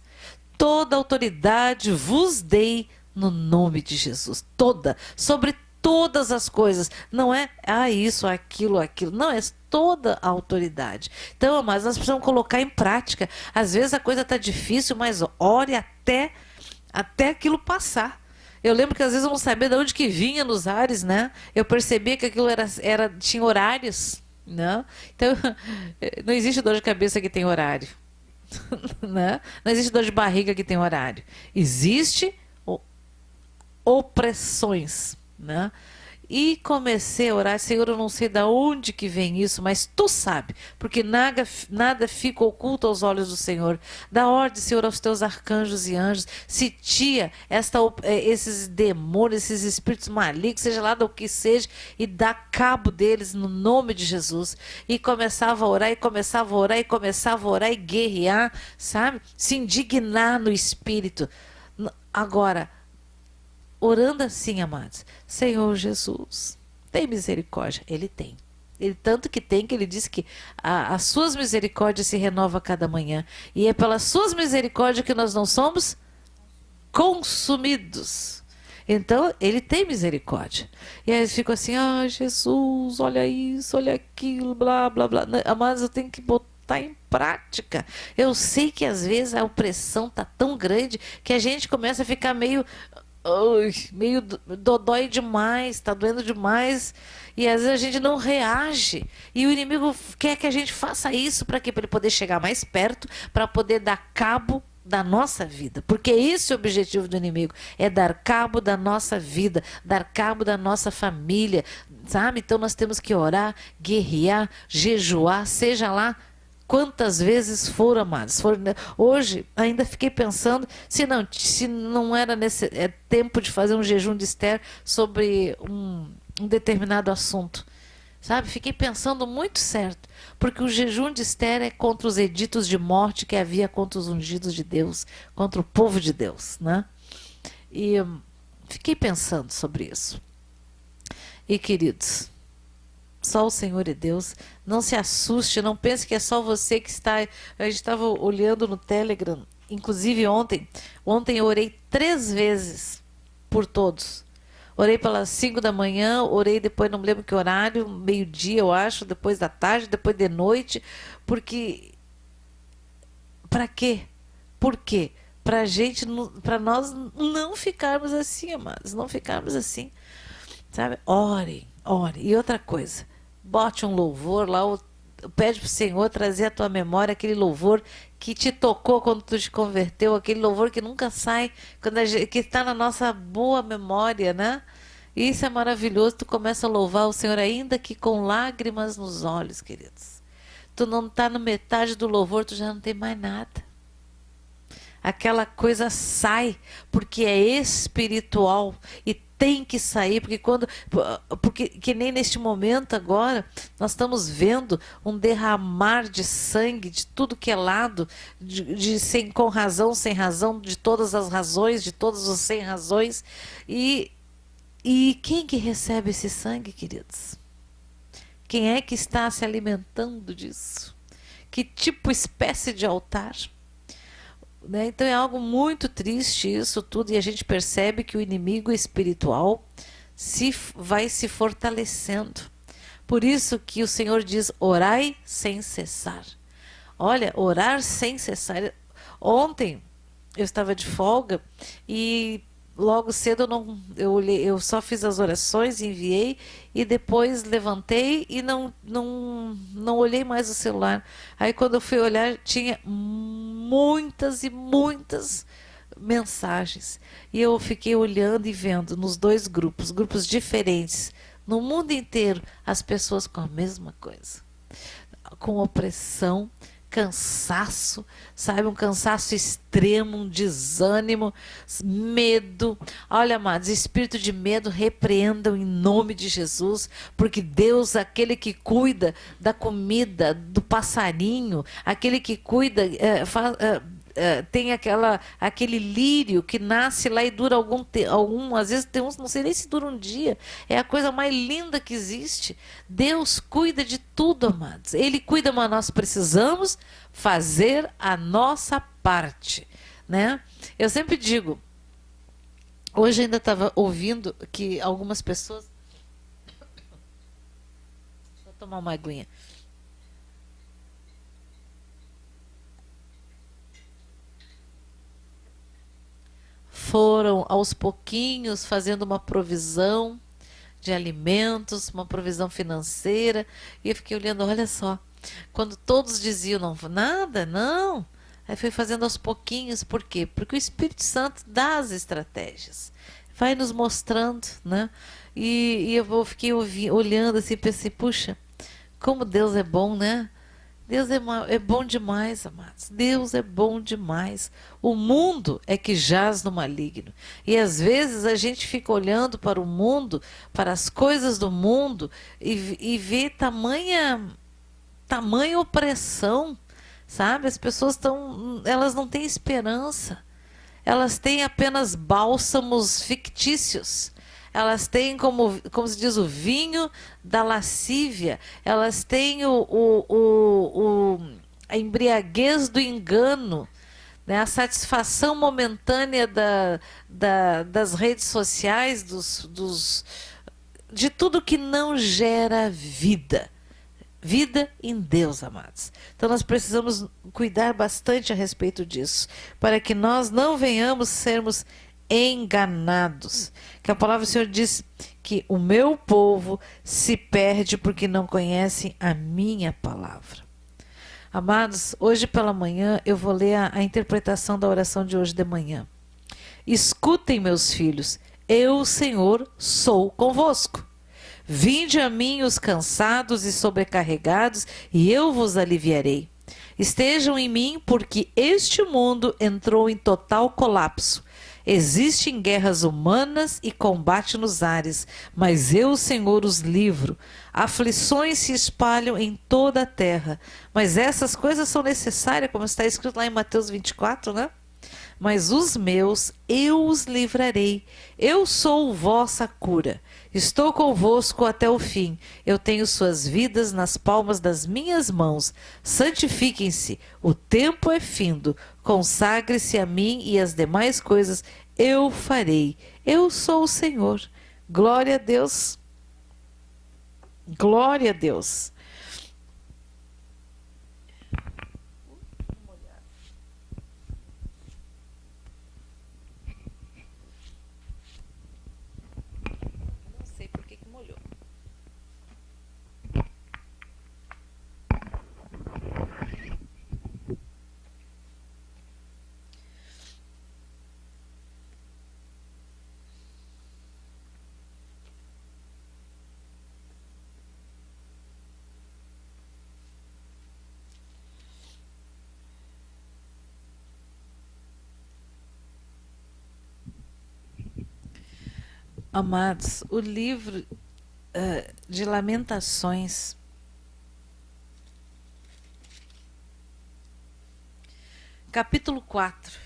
Toda autoridade vos dei no nome de Jesus. Toda, sobre todas as coisas. Não é isso, aquilo. Não, é toda a autoridade. Então, mas nós precisamos colocar em prática. Às vezes a coisa está difícil, mas ore até aquilo passar. Eu lembro que às vezes eu não sabia de onde que vinha nos ares, né? Eu percebia que aquilo tinha horários, né? Então, não existe dor de cabeça que tem horário. Né? Não existe dor de barriga que tem horário. Existe opressões, né? E comecei a orar, Senhor, eu não sei de onde que vem isso, mas tu sabe, porque nada fica oculto aos olhos do Senhor. Dá ordem, Senhor, aos teus arcanjos e anjos, sitia esses demônios, esses espíritos malignos, seja lá do que seja, e dá cabo deles no nome de Jesus. E começava a orar, e guerrear, sabe? Se indignar no espírito. Agora, orando assim, amados: Senhor Jesus, tem misericórdia. Ele tem. Ele tanto que tem, que ele diz que as suas misericórdias se renovam a cada manhã. E é pelas suas misericórdias que nós não somos consumidos. Então, ele tem misericórdia. E aí eles ficam assim: ah, Jesus, olha isso, olha aquilo, blá, blá, blá. Amados, eu tenho que botar em prática. Eu sei que às vezes a opressão tá tão grande que a gente começa a ficar meio dodói demais, tá doendo demais, e às vezes a gente não reage, e o inimigo quer que a gente faça isso para quê? Para ele poder chegar mais perto, para poder dar cabo da nossa vida, porque esse é o objetivo do inimigo, é dar cabo da nossa vida, dar cabo da nossa família, sabe? Então nós temos que orar, guerrear, jejuar, seja lá quantas vezes foram, amados. Hoje ainda fiquei pensando se não era tempo de fazer um jejum de Esther sobre um determinado assunto. Sabe? Fiquei pensando muito certo. Porque o jejum de Esther é contra os editos de morte que havia contra os ungidos de Deus, contra o povo de Deus, né? E fiquei pensando sobre isso. E, queridos, só o Senhor é Deus. Não se assuste, não pense que é só você que está... A gente estava olhando no Telegram, inclusive ontem eu orei 3 vezes por todos. Orei pelas 5 da manhã, orei depois, não me lembro que horário, meio-dia eu acho, depois da tarde, depois de noite, porque... Para quê? Por quê? Para nós não ficarmos assim, amados, não ficarmos assim, sabe? Orem. E outra coisa, bote um louvor lá, pede pro Senhor trazer à tua memória aquele louvor que te tocou quando tu te converteu, aquele louvor que nunca sai, que está na nossa boa memória, né? Isso é maravilhoso, tu começa a louvar o Senhor ainda que com lágrimas nos olhos, queridos. Tu não está na metade do louvor, tu já não tem mais nada. Aquela coisa sai, porque é espiritual e tem que sair, porque que nem neste momento agora nós estamos vendo um derramar de sangue de tudo que é lado, com razão, sem razão, de todas as razões, de todas as sem razões. E quem que recebe esse sangue, queridos? Quem é que está se alimentando disso? Que tipo, espécie de altar? Né? Então é algo muito triste isso tudo, e a gente percebe que o inimigo espiritual vai se fortalecendo. Por isso que o Senhor diz: orai sem cessar. Olha, orar sem cessar. Ontem eu estava de folga e logo cedo eu só fiz as orações, enviei e depois levantei e não olhei mais o celular. Aí quando eu fui olhar, tinha muitas e muitas mensagens. E eu fiquei olhando e vendo nos 2 grupos diferentes, no mundo inteiro, as pessoas com a mesma coisa. Com opressão, cansaço, sabe? Um cansaço extremo, um desânimo, medo. Olha, amados, espírito de medo, repreendam em nome de Jesus, porque Deus, aquele que cuida da comida, do passarinho, aquele que cuida, tem aquele lírio que nasce lá e dura às vezes tem uns, não sei nem se dura um dia, é a coisa mais linda que existe. Deus cuida de tudo, amados. Ele cuida, mas nós precisamos fazer a nossa parte, né? Eu sempre digo, hoje ainda estava ouvindo que algumas pessoas... Deixa eu tomar uma aguinha. Foram aos pouquinhos fazendo uma provisão de alimentos, uma provisão financeira, e eu fiquei olhando, olha só, quando todos diziam não, nada, não, aí foi fazendo aos pouquinhos. Por quê? Porque o Espírito Santo dá as estratégias, vai nos mostrando, né? E eu fiquei olhando assim, pensei, puxa, como Deus é bom, né? Deus é bom demais, amados. Deus é bom demais. O mundo é que jaz no maligno. E às vezes a gente fica olhando para o mundo, para as coisas do mundo, e vê tamanha opressão, sabe? As pessoas elas não têm esperança. elas têm apenas bálsamos fictícios. Elas têm, como se diz, o vinho da lascívia. Elas têm a embriaguez do engano, né? A satisfação momentânea das redes sociais, de tudo que não gera vida. Vida em Deus, amados. Então nós precisamos cuidar bastante a respeito disso, para que nós não venhamos sermos enganados. Que a palavra do Senhor diz que o meu povo se perde porque não conhecem a minha palavra. Amados, hoje pela manhã eu vou ler a interpretação da oração de hoje de manhã. Escutem, meus filhos, eu, Senhor, sou convosco. Vinde a mim os cansados e sobrecarregados, e eu vos aliviarei. Estejam em mim, porque este mundo entrou em total colapso. Existem guerras humanas e combate nos ares, mas eu, Senhor, os livro. Aflições se espalham em toda a terra, mas essas coisas são necessárias, como está escrito lá em Mateus 24, né? Mas os meus eu os livrarei. Eu sou vossa cura. Estou convosco até o fim. Eu tenho suas vidas nas palmas das minhas mãos. Santifiquem-se. O tempo é findo. Consagre-se a mim e as demais coisas eu farei. Eu sou o Senhor. Glória a Deus. Glória a Deus. Amados, o livro de Lamentações, capítulo 4.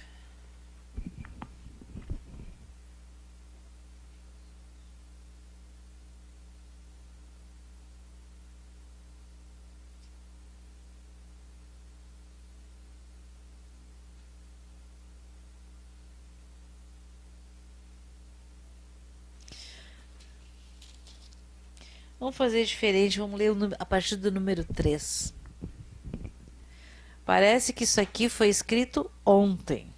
Vamos fazer diferente, vamos ler a partir do número 3. Parece que isso aqui foi escrito ontem.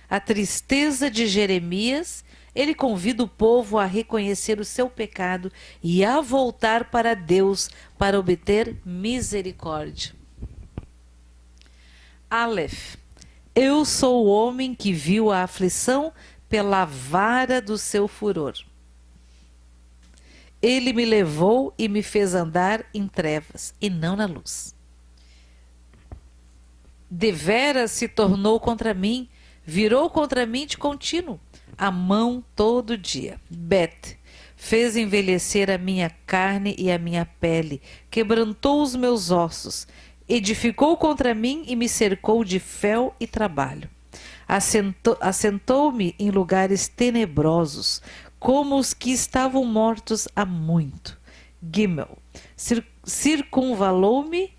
A tristeza de Jeremias, ele convida o povo a reconhecer o seu pecado e a voltar para Deus para obter misericórdia. Aleph, eu sou o homem que viu a aflição pela vara do seu furor. Ele me levou e me fez andar em trevas e não na luz. Deveras se tornou contra mim, virou contra mim de contínuo, a mão todo dia. Bet, fez envelhecer a minha carne e a minha pele, quebrantou os meus ossos, edificou contra mim e me cercou de fel e trabalho. Assentou-me em lugares tenebrosos, como os que estavam mortos há muito. Gimel, circunvalou-me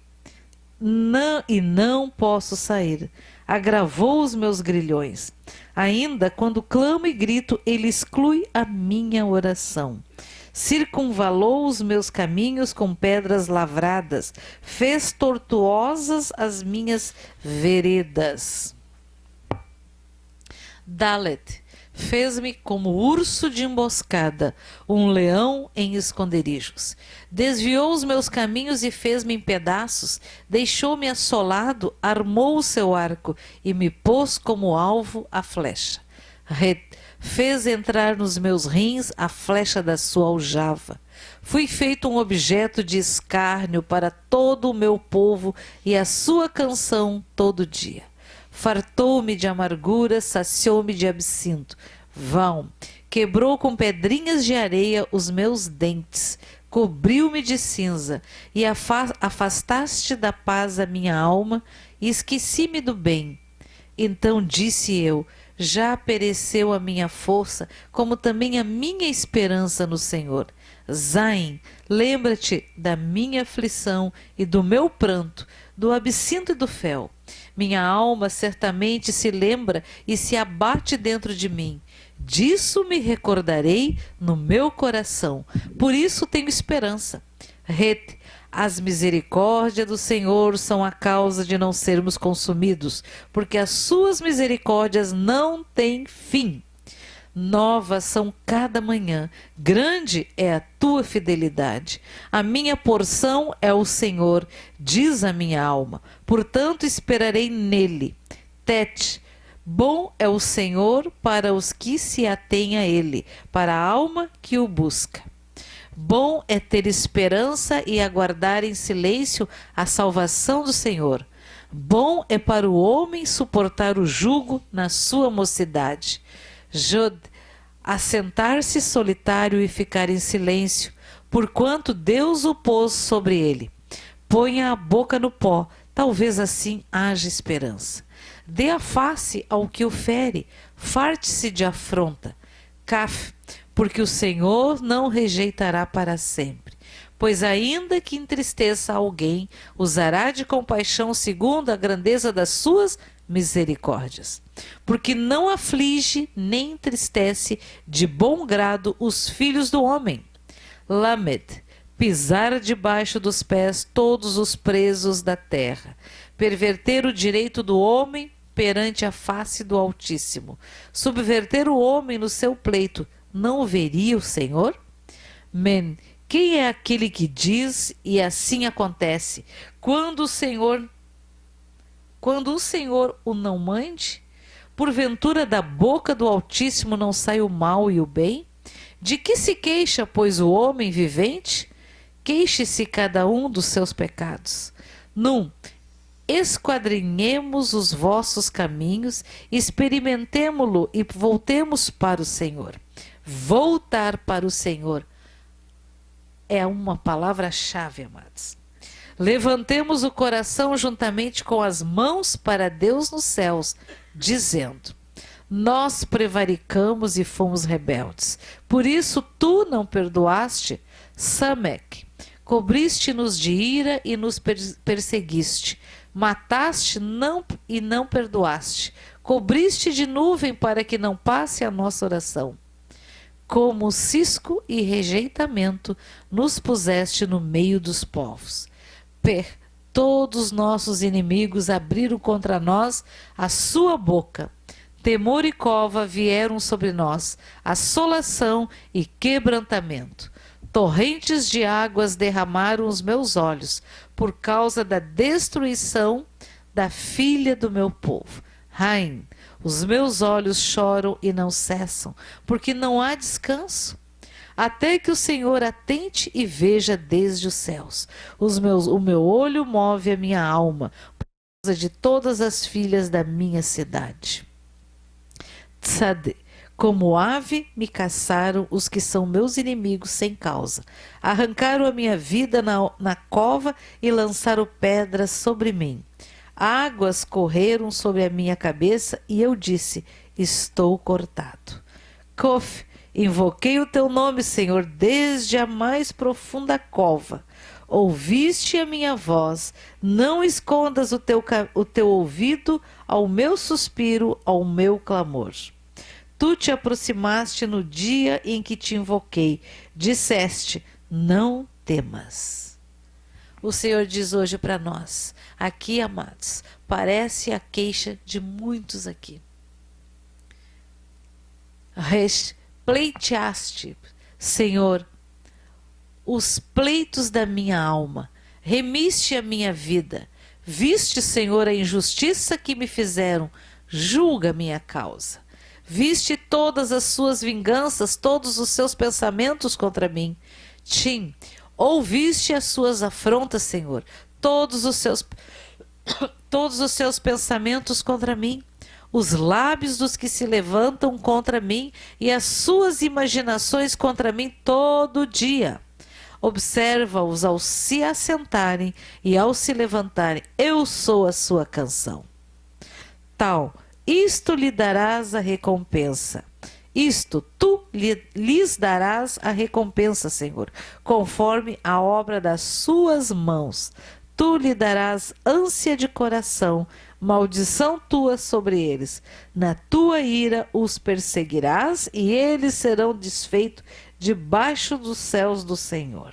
e não posso sair. Agravou os meus grilhões. Ainda quando clamo e grito, ele exclui a minha oração. Circunvalou os meus caminhos com pedras lavradas, fez tortuosas as minhas veredas. Dalet, fez-me como urso de emboscada, um leão em esconderijos. Desviou os meus caminhos e fez-me em pedaços, deixou-me assolado, armou o seu arco e me pôs como alvo a flecha. Fez entrar nos meus rins a flecha da sua aljava. Fui feito um objeto de escárnio para todo o meu povo e a sua canção todo dia. Fartou-me de amargura, saciou-me de absinto. Vão, quebrou com pedrinhas de areia os meus dentes, cobriu-me de cinza, e afastaste da paz a minha alma, e esqueci-me do bem. Então disse eu: já pereceu a minha força, como também a minha esperança no Senhor. Zaim, lembra-te da minha aflição e do meu pranto, do absinto e do fel. Minha alma certamente se lembra e se abate dentro de mim. Disso me recordarei no meu coração. Por isso tenho esperança. Rete, as misericórdias do Senhor são a causa de não sermos consumidos, porque as suas misericórdias não têm fim. Novas são cada manhã, grande é a tua fidelidade. A minha porção é o Senhor, diz a minha alma, portanto esperarei nele. Tete, bom é o Senhor para os que se atêm a ele, para a alma que o busca. Bom é ter esperança e aguardar em silêncio a salvação do Senhor. Bom é para o homem suportar o jugo na sua mocidade. Jod, assentar-se solitário e ficar em silêncio, porquanto Deus o pôs sobre ele. Ponha a boca no pó, talvez assim haja esperança. Dê a face ao que o fere, farte-se de afronta. Caf, porque o Senhor não rejeitará para sempre. Pois ainda que entristeça alguém, usará de compaixão segundo a grandeza das suas misericórdias. Porque não aflige nem entristece de bom grado os filhos do homem. Lamed, pisar debaixo dos pés todos os presos da terra, perverter o direito do homem perante a face do Altíssimo, subverter o homem no seu pleito, não o veria o Senhor? Men, quem é aquele que diz e assim acontece, quando o Senhor o não mande? Porventura da boca do Altíssimo não sai o mal e o bem? De que se queixa, pois, o homem vivente? Queixe-se cada um dos seus pecados. Num, esquadrinhemos os vossos caminhos, experimentemo-lo e voltemos para o Senhor. Voltar para o Senhor é uma palavra-chave, amados. Levantemos o coração juntamente com as mãos para Deus nos céus, dizendo: nós prevaricamos e fomos rebeldes. Por isso tu não perdoaste, Samek. Cobriste-nos de ira e nos perseguiste. Mataste e não perdoaste. Cobriste de nuvem para que não passe a nossa oração. Como cisco e rejeitamento nos puseste no meio dos povos. Todos nossos inimigos abriram contra nós a sua boca. Temor e cova vieram sobre nós, assolação e quebrantamento. Torrentes de águas derramaram os meus olhos, por causa da destruição da filha do meu povo. Raim, os meus olhos choram e não cessam, porque não há descanso. Até que o Senhor atente e veja desde os céus. O meu olho move a minha alma, por causa de todas as filhas da minha cidade. Tzade, como ave me caçaram os que são meus inimigos sem causa. Arrancaram a minha vida na cova e lançaram pedras sobre mim. Águas correram sobre a minha cabeça e eu disse: estou cortado. Kof, invoquei o teu nome, Senhor, desde a mais profunda cova. Ouviste a minha voz, não escondas o teu ouvido ao meu suspiro, ao meu clamor. Tu te aproximaste no dia em que te invoquei, disseste: não temas. O Senhor diz hoje para nós, aqui, amados, parece a queixa de muitos aqui. Pleiteaste, Senhor, os pleitos da minha alma, remiste a minha vida. Viste, Senhor, a injustiça que me fizeram, julga minha causa. Viste todas as suas vinganças, todos os seus pensamentos contra mim. Tim, ouviste as suas afrontas, Senhor, todos os seus pensamentos contra mim. Os lábios dos que se levantam contra mim e as suas imaginações contra mim todo dia. Observa-os ao se assentarem e ao se levantarem. Eu sou a sua canção. tal, isto lhe darás a recompensa. Isto tu lhes darás a recompensa, Senhor, conforme a obra das suas mãos. Tu lhe darás ânsia de coração, maldição tua sobre eles. Na tua ira os perseguirás e eles serão desfeitos debaixo dos céus do Senhor.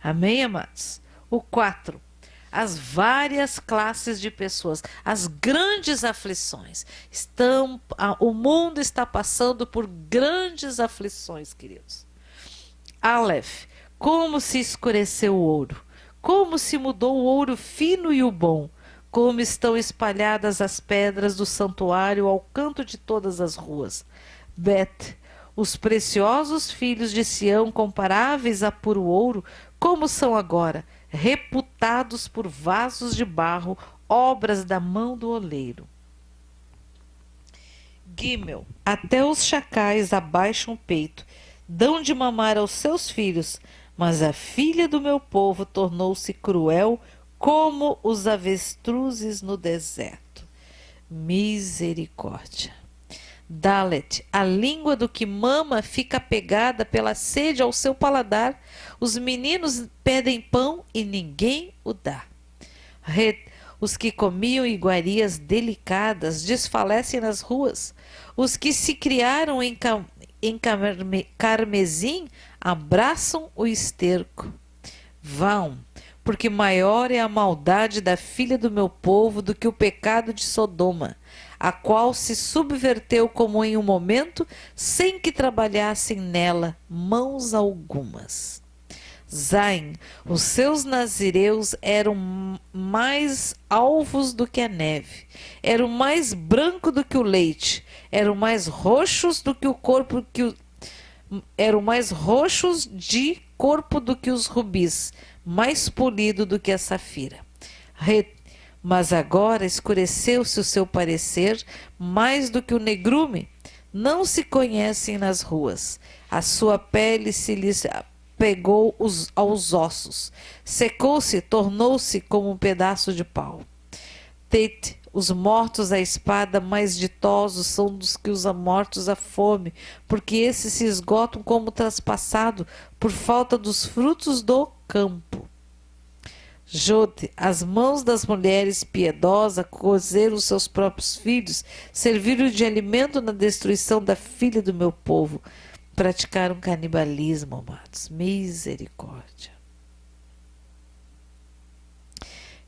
Amém, amados? O 4. As várias classes de pessoas, as grandes aflições. O mundo está passando por grandes aflições, queridos. Aleph, como se escureceu o ouro, como se mudou o ouro fino e o bom, como estão espalhadas as pedras do santuário ao canto de todas as ruas. Bet, os preciosos filhos de Sião, comparáveis a puro ouro, como são agora, reputados por vasos de barro, obras da mão do oleiro. Gimel, até os chacais abaixam o peito, dão de mamar aos seus filhos, mas a filha do meu povo tornou-se cruel como os avestruzes no deserto. Misericórdia. Dalet, a língua do que mama fica pegada pela sede ao seu paladar. Os meninos pedem pão e ninguém o dá. Os que comiam iguarias delicadas desfalecem nas ruas. Os que se criaram em carmesim abraçam o esterco. Vão, porque maior é a maldade da filha do meu povo do que o pecado de Sodoma, a qual se subverteu como em um momento, sem que trabalhassem nela mãos algumas. Zain, os seus nazireus eram mais alvos do que a neve, eram mais branco do que o leite, eram mais roxos do que o corpo eram mais roxos de corpo do que os rubis, mais polido do que a safira. Mas agora escureceu-se o seu parecer mais do que o negrume. Não se conhecem nas ruas. A sua pele se lhes pegou aos ossos. Secou-se, tornou-se como um pedaço de pau. Os mortos à espada mais ditosos são dos que os mortos à fome, porque esses se esgotam como traspassado por falta dos frutos do campo. Jode, as mãos das mulheres piedosas cozeram seus próprios filhos, serviram de alimento na destruição da filha do meu povo. Praticaram canibalismo, amados. Misericórdia.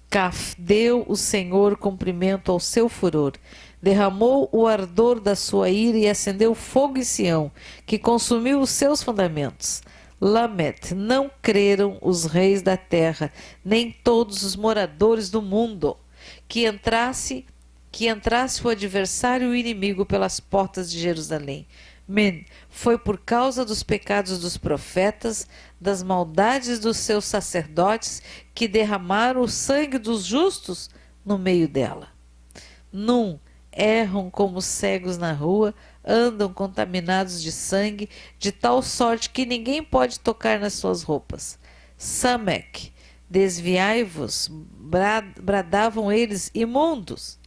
Caf, deu o Senhor cumprimento ao seu furor, derramou o ardor da sua ira e acendeu fogo em Sião, que consumiu os seus fundamentos. Lamet, não creram os reis da terra, nem todos os moradores do mundo, que entrasse o adversário e o inimigo pelas portas de Jerusalém. Foi por causa dos pecados dos profetas, das maldades dos seus sacerdotes, que derramaram o sangue dos justos no meio dela. Erram como cegos na rua, andam contaminados de sangue, de tal sorte que ninguém pode tocar nas suas roupas. Samek, desviai-vos, bradavam eles, imundos.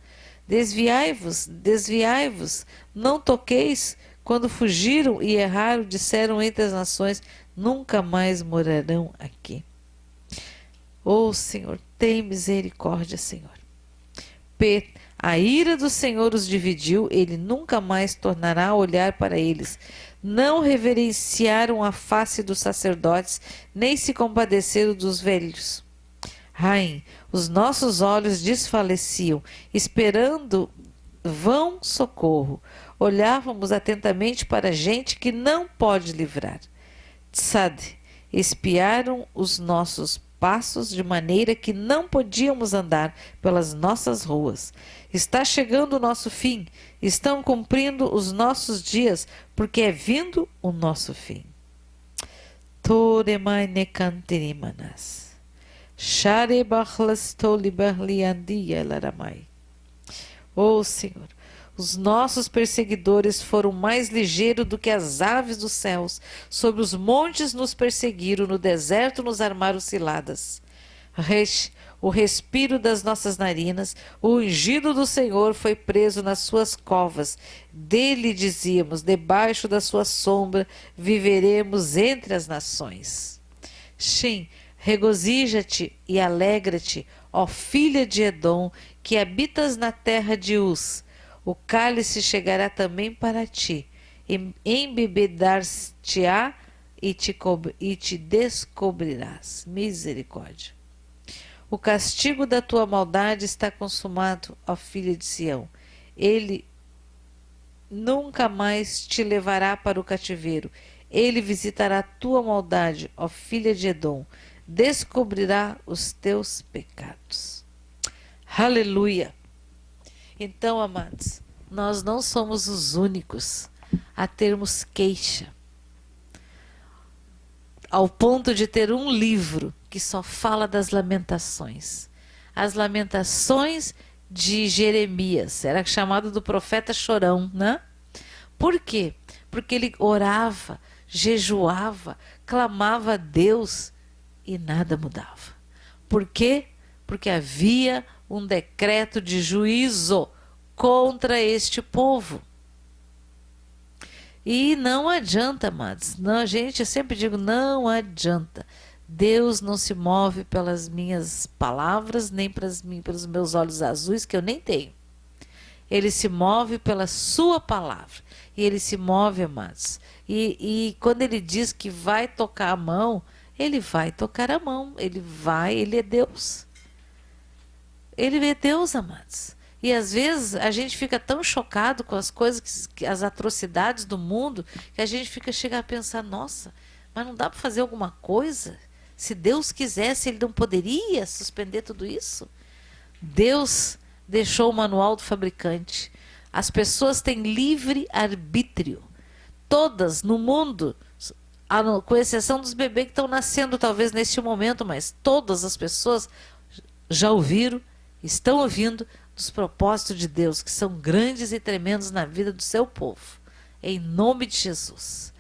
Desviai-vos, desviai-vos, não toqueis. Quando fugiram e erraram, disseram entre as nações, nunca mais morarão aqui. Ó Senhor, tem misericórdia, Senhor. A ira do Senhor os dividiu, ele nunca mais tornará a olhar para eles. Não reverenciaram a face dos sacerdotes, nem se compadeceram dos velhos. Raim, os nossos olhos desfaleciam, esperando vão socorro. Olhávamos atentamente para gente que não pode livrar. Tzad, espiaram os nossos passos de maneira que não podíamos andar pelas nossas ruas. Está chegando o nosso fim, estão cumprindo os nossos dias, porque é vindo o nosso fim. Toremai nekantirimanas. Sharebachlas toliberliandia laramai. Ó Senhor, os nossos perseguidores foram mais ligeiros do que as aves dos céus. Sobre os montes nos perseguiram, no deserto nos armaram ciladas. o respiro das nossas narinas, o ungido do Senhor foi preso nas suas covas. Dele dizíamos, debaixo da sua sombra viveremos entre as nações. Shem, regozija-te e alegra-te, ó filha de Edom, que habitas na terra de Uz. O cálice chegará também para ti, embebedar-te-á e te descobrirás. Misericórdia. O castigo da tua maldade está consumado, ó filha de Sião. Ele nunca mais te levará para o cativeiro. Ele visitará a tua maldade, ó filha de Edom. Descobrirá os teus pecados. Aleluia! Então, amados, nós não somos os únicos a termos queixa, ao ponto de ter um livro que só fala das lamentações. As lamentações de Jeremias, era chamado do profeta chorão, né? Por quê? Porque ele orava, jejuava, clamava a Deus e nada mudava. Por quê? Porque havia um decreto de juízo contra este povo. E não adianta, amados. Não, gente, eu sempre digo, não adianta. Deus não se move pelas minhas palavras, nem pelos meus olhos azuis, que eu nem tenho. Ele se move pela sua palavra. E ele se move, amados. E quando ele diz que vai tocar a mão, ele vai tocar a mão. Ele é Deus. Ele é Deus, amados. E às vezes a gente fica tão chocado com as coisas, as atrocidades do mundo, que a gente chega a pensar, nossa, mas não dá para fazer alguma coisa? Se Deus quisesse, ele não poderia suspender tudo isso? Deus deixou o manual do fabricante. As pessoas têm livre arbítrio. Todas no mundo, com exceção dos bebês que estão nascendo talvez neste momento, mas todas as pessoas já ouviram, estão ouvindo dos propósitos de Deus, que são grandes e tremendos na vida do seu povo. Em nome de Jesus.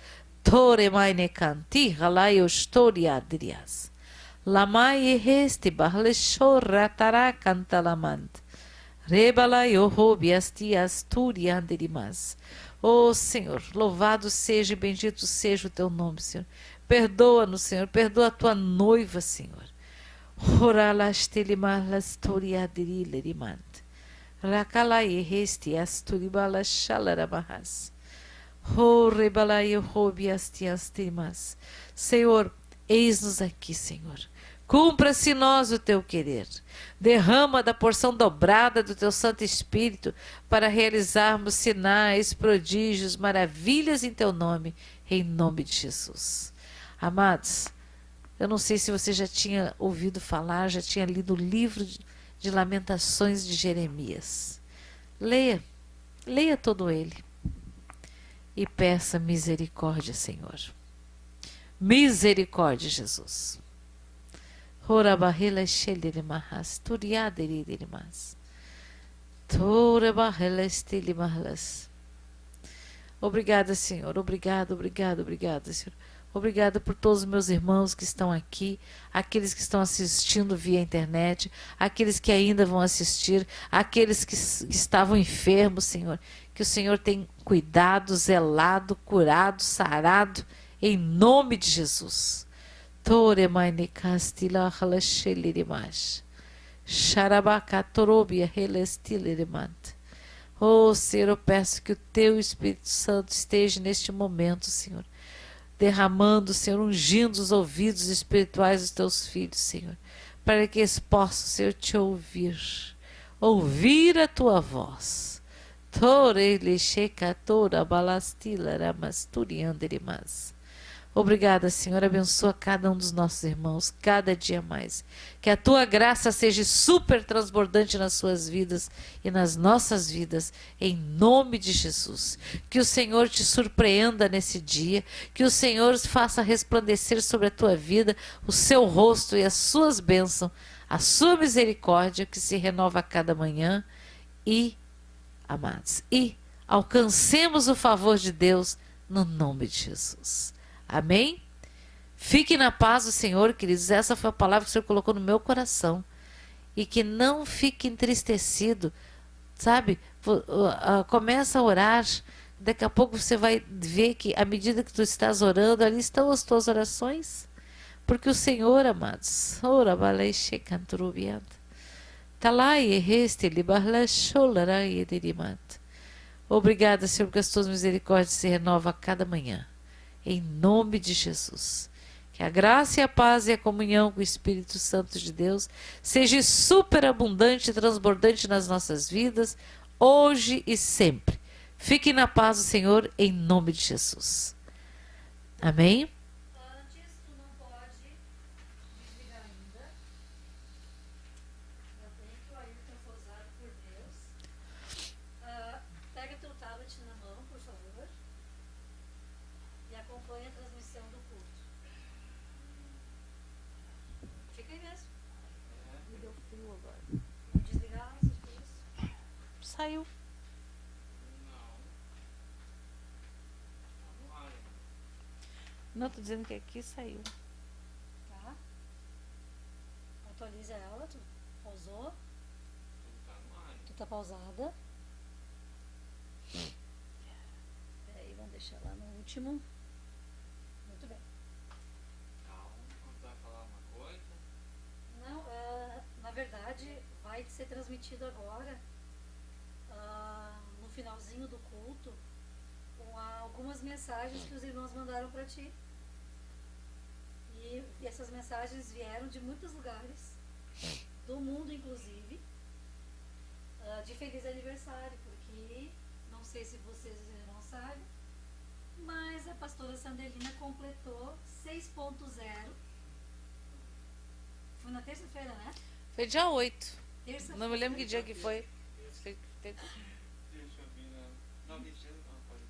Toremaine canti halai ostoriadrias. Lamai reste barleshorratara cantalamant. Rebalai ohrobiasti asturianderimas. Oh Senhor, louvado seja e bendito seja o teu nome, Senhor. Perdoa-nos, Senhor, perdoa a tua noiva, Senhor. Horalastelimalatoriadrilerimant. Rakalai resti asturibala shalarabahas. Horebalai robiastiastimas. Senhor, eis-nos aqui, Senhor. Cumpra-se em nós o teu querer. Derrama da porção dobrada do teu Santo Espírito para realizarmos sinais, prodígios, maravilhas em teu nome, em nome de Jesus. Amados, eu não sei se você já tinha ouvido falar, já tinha lido o livro de Lamentações de Jeremias. Leia todo ele e peça misericórdia, Senhor. Misericórdia, Jesus. Horabahela shelirimahas, turiaderirimas. Torabahela estilimahlas. Obrigada, Senhor. Obrigado, Senhor. Obrigada por todos os meus irmãos que estão aqui, aqueles que estão assistindo via internet, aqueles que ainda vão assistir, aqueles que estavam enfermos, Senhor. Que o Senhor tem cuidado, zelado, curado, sarado, em nome de Jesus. Oh, Senhor, eu peço que o teu Espírito Santo esteja neste momento, Senhor, derramando, Senhor, ungindo os ouvidos espirituais dos teus filhos, Senhor, para que eles possam, Senhor, te ouvir a tua voz. Obrigada, Senhor, abençoa cada um dos nossos irmãos, cada dia mais. Que a tua graça seja super transbordante nas suas vidas e nas nossas vidas, em nome de Jesus. Que o Senhor te surpreenda nesse dia, que o Senhor faça resplandecer sobre a tua vida o seu rosto e as suas bênçãos, a sua misericórdia que se renova a cada manhã e, amados, e alcancemos o favor de Deus no nome de Jesus. Amém? Fique na paz do Senhor, queridos. Essa foi a palavra que o Senhor colocou no meu coração. e que não fique entristecido, sabe? Começa a orar. Daqui a pouco você vai ver que, à medida que tu estás orando, ali estão as tuas orações. Porque o Senhor, amados, ora baleshe cantrubianta. Talai erreste libarla sholara ederimat. Obrigada, Senhor, porque as tuas misericórdias se renovam a cada manhã. Em nome de Jesus. Que a graça e a paz e a comunhão com o Espírito Santo de Deus seja superabundante e transbordante nas nossas vidas, hoje e sempre. Fiquem na paz do Senhor, em nome de Jesus. Amém? Antes, tu não pode desligar ainda. Já tem que o Ailton foi usado por Deus. Pega teu tablet na mão, por favor. E acompanha a transmissão do culto. Fica aí mesmo. Me deu frio agora. Vou desligar essas coisas. Saiu. Não, tô dizendo que aqui saiu. Tá? Atualiza ela, tu pausou. Tu tá pausada. Peraí, vamos deixar lá no último. Muito bem. Vai falar uma coisa? Não, na verdade, vai ser transmitido agora, no finalzinho do culto, com algumas mensagens que os irmãos mandaram para ti. E essas mensagens vieram de muitos lugares, do mundo inclusive, de feliz aniversário, porque não sei se vocês não sabem, mas a pastora Sandelina completou 6.0. Foi na terça-feira, né? Foi dia 8. Terça-feira. Não me lembro que dia que foi. Deixa eu ver. Não, deixa eu não apareceu.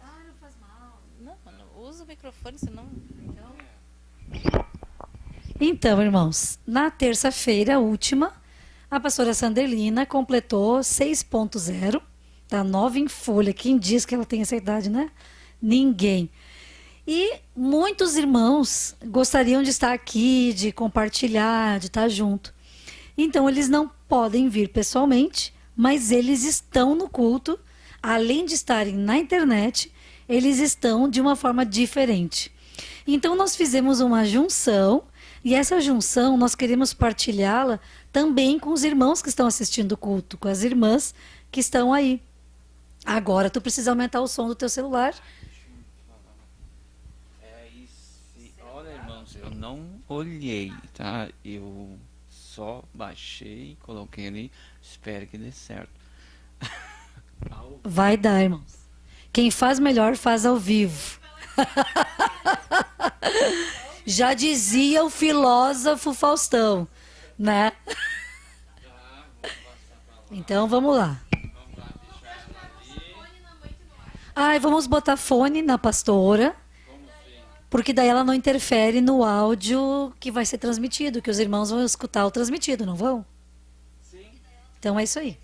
Ah, não faz mal. Não, usa o microfone, senão... Então, irmãos, na terça-feira, última, a pastora Sandelina completou 6.0, tá nova em folha. Quem diz que ela tem essa idade, né? Ninguém. E muitos irmãos gostariam de estar aqui, de compartilhar, de estar junto. Então, eles não podem vir pessoalmente, mas eles estão no culto. Além de estarem na internet, eles estão de uma forma diferente. Então, nós fizemos uma junção, e essa junção nós queremos partilhá-la também com os irmãos que estão assistindo o culto, com as irmãs que estão aí. Agora, tu precisa aumentar o som do teu celular. Olha, irmãos, eu não olhei, tá? Eu só baixei, coloquei ali, espero que dê certo. Vai dar, irmãos. Quem faz melhor faz ao vivo. Já dizia o filósofo Faustão, né? Então vamos lá. Ai, vamos botar fone na pastora, porque daí ela não interfere no áudio que vai ser transmitido, que os irmãos vão escutar o transmitido, não vão? Sim. Então é isso aí.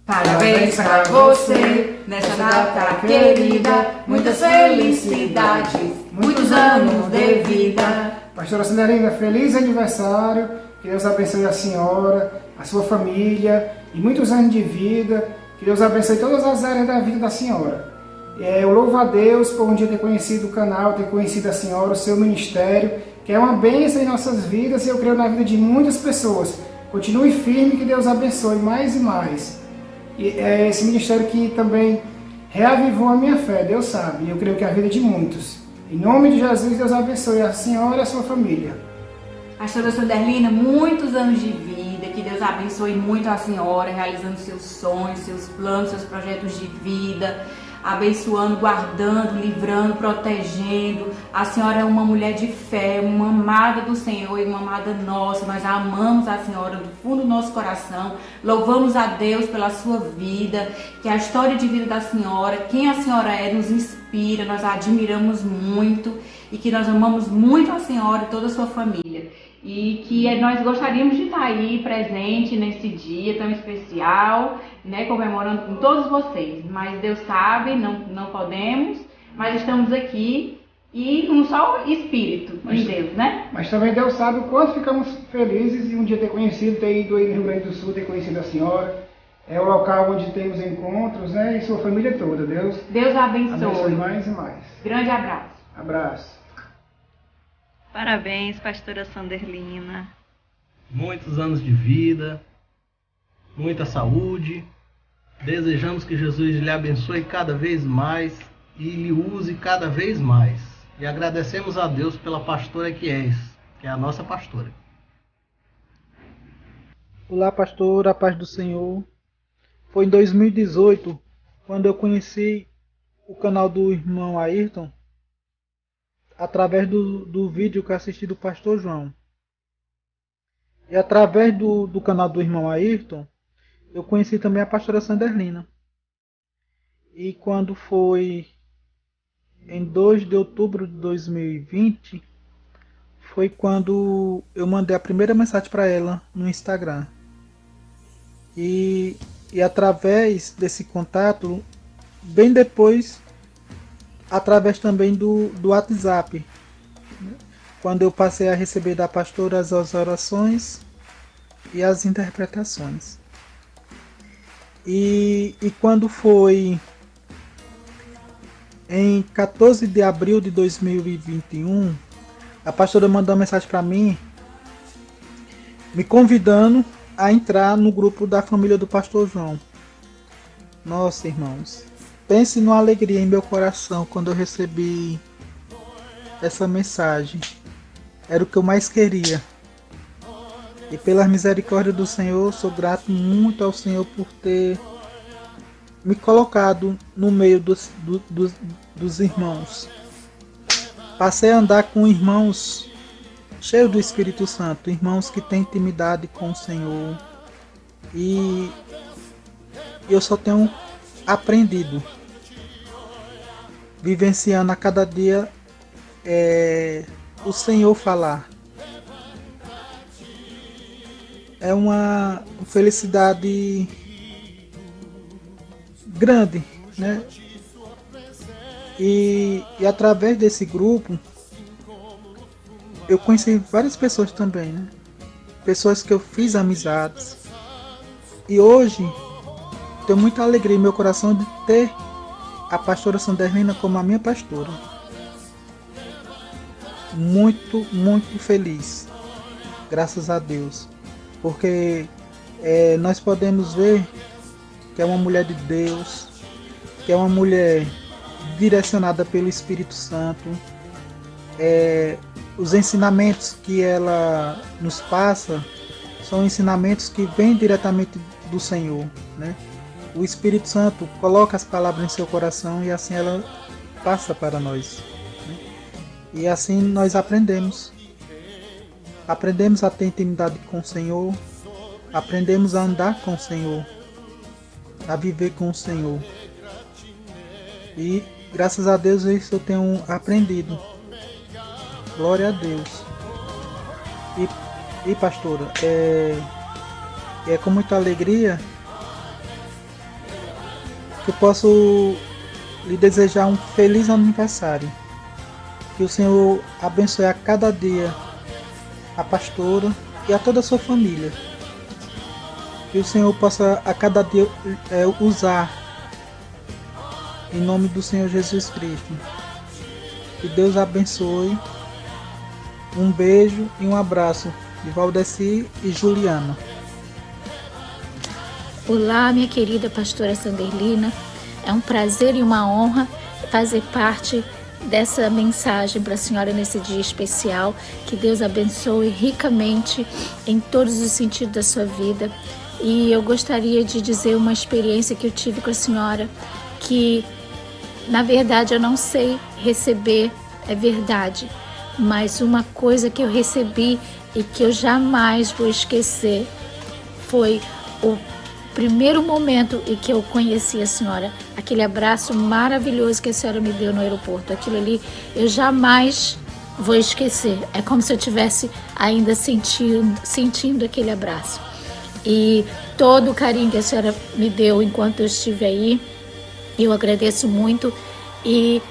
Parabéns pra você, nessa data querida, muitas felicidades, muitos anos de vida. Pastora Sandelina, feliz aniversário, que Deus abençoe a senhora, a sua família e muitos anos de vida, que Deus abençoe todas as áreas da vida da senhora. Eu louvo a Deus por um dia ter conhecido o canal, ter conhecido a senhora, o seu ministério, que é uma bênção em nossas vidas e eu creio na vida de muitas pessoas. Continue firme, que Deus abençoe mais e mais. E é esse ministério que também reavivou a minha fé, Deus sabe, e eu creio que é a vida de muitos. Em nome de Jesus, Deus abençoe a senhora e a sua família. Pastora Sandelina, muitos anos de vida, que Deus abençoe muito a senhora, realizando seus sonhos, seus planos, seus projetos de vida, abençoando, guardando, livrando, protegendo. A senhora é uma mulher de fé, uma amada do Senhor e uma amada nossa. Nós amamos a senhora do fundo do nosso coração. Louvamos a Deus pela sua vida, que a história de vida da senhora, quem a senhora é, nos inspira, nós a admiramos muito e que nós amamos muito a senhora e toda a sua família. E que nós gostaríamos de estar aí presente nesse dia tão especial, né, comemorando com todos vocês. Mas Deus sabe, não podemos, mas estamos aqui e um só espírito em Deus, né? Mas também Deus sabe o quanto ficamos felizes de um dia ter conhecido, ter ido aí no Rio Grande do Sul, ter conhecido a senhora. É o local onde temos encontros, né? E sua família toda. Deus abençoe mais e mais. Grande abraço. Abraço. Parabéns, pastora Sanderlina. Muitos anos de vida, muita saúde. Desejamos que Jesus lhe abençoe cada vez mais e lhe use cada vez mais. E agradecemos a Deus pela pastora que és, que é a nossa pastora. Olá, pastor, a paz do Senhor. Foi em 2018, quando eu conheci o canal do irmão Ayrton, através do vídeo que eu assisti do pastor João. E através do canal do irmão Ayrton, eu conheci também a pastora Sanderlina. E quando foi em 2 de outubro de 2020, foi quando eu mandei a primeira mensagem para ela no Instagram. E através desse contato, bem depois, através também do WhatsApp, quando eu passei a receber da pastora as orações e as interpretações. E quando foi em 14 de abril de 2021, a pastora mandou uma mensagem para mim, me convidando a entrar no grupo da família do pastor João. Nossa, irmãos, pense numa alegria em meu coração quando eu recebi essa mensagem. Era o que eu mais queria. E pela misericórdia do Senhor, sou grato muito ao Senhor por ter me colocado no meio dos irmãos. Passei a andar com irmãos cheios do Espírito Santo, irmãos que têm intimidade com o Senhor. E eu só tenho aprendido, vivenciando a cada dia o Senhor falar. É uma felicidade grande, né? E através desse grupo eu conheci várias pessoas também, né? Pessoas que eu fiz amizades. E hoje tenho muita alegria em meu coração de ter a pastora Sanderlina como a minha pastora. Muito, muito feliz. Graças a Deus. Porque nós podemos ver que é uma mulher de Deus, que é uma mulher direcionada pelo Espírito Santo. Os ensinamentos que ela nos passa são ensinamentos que vêm diretamente do Senhor, né? O Espírito Santo coloca as palavras em seu coração e assim ela passa para nós, né? E assim nós aprendemos a ter intimidade com o Senhor, aprendemos a andar com o Senhor, a viver com o Senhor. E graças a Deus isso eu tenho aprendido. Glória a Deus. E pastora, é com muita alegria que eu posso lhe desejar um feliz aniversário. Que o Senhor abençoe a cada dia a pastora e a toda a sua família. Que o Senhor possa a cada dia usar em nome do Senhor Jesus Cristo. Que Deus abençoe. Um beijo e um abraço de Valdeci e Juliana. Olá, minha querida pastora Sanderlina. É um prazer e uma honra fazer parte dessa mensagem para a senhora nesse dia especial. Que Deus abençoe ricamente em todos os sentidos da sua vida. E eu gostaria de dizer uma experiência que eu tive com a senhora, que na verdade eu não sei receber, é verdade. Mas uma coisa que eu recebi e que eu jamais vou esquecer foi o primeiro momento em que eu conheci a senhora. Aquele abraço maravilhoso que a senhora me deu no aeroporto. Aquilo ali eu jamais vou esquecer. É como se eu estivesse ainda sentindo aquele abraço. E todo o carinho que a senhora me deu enquanto eu estive aí, eu agradeço muito. E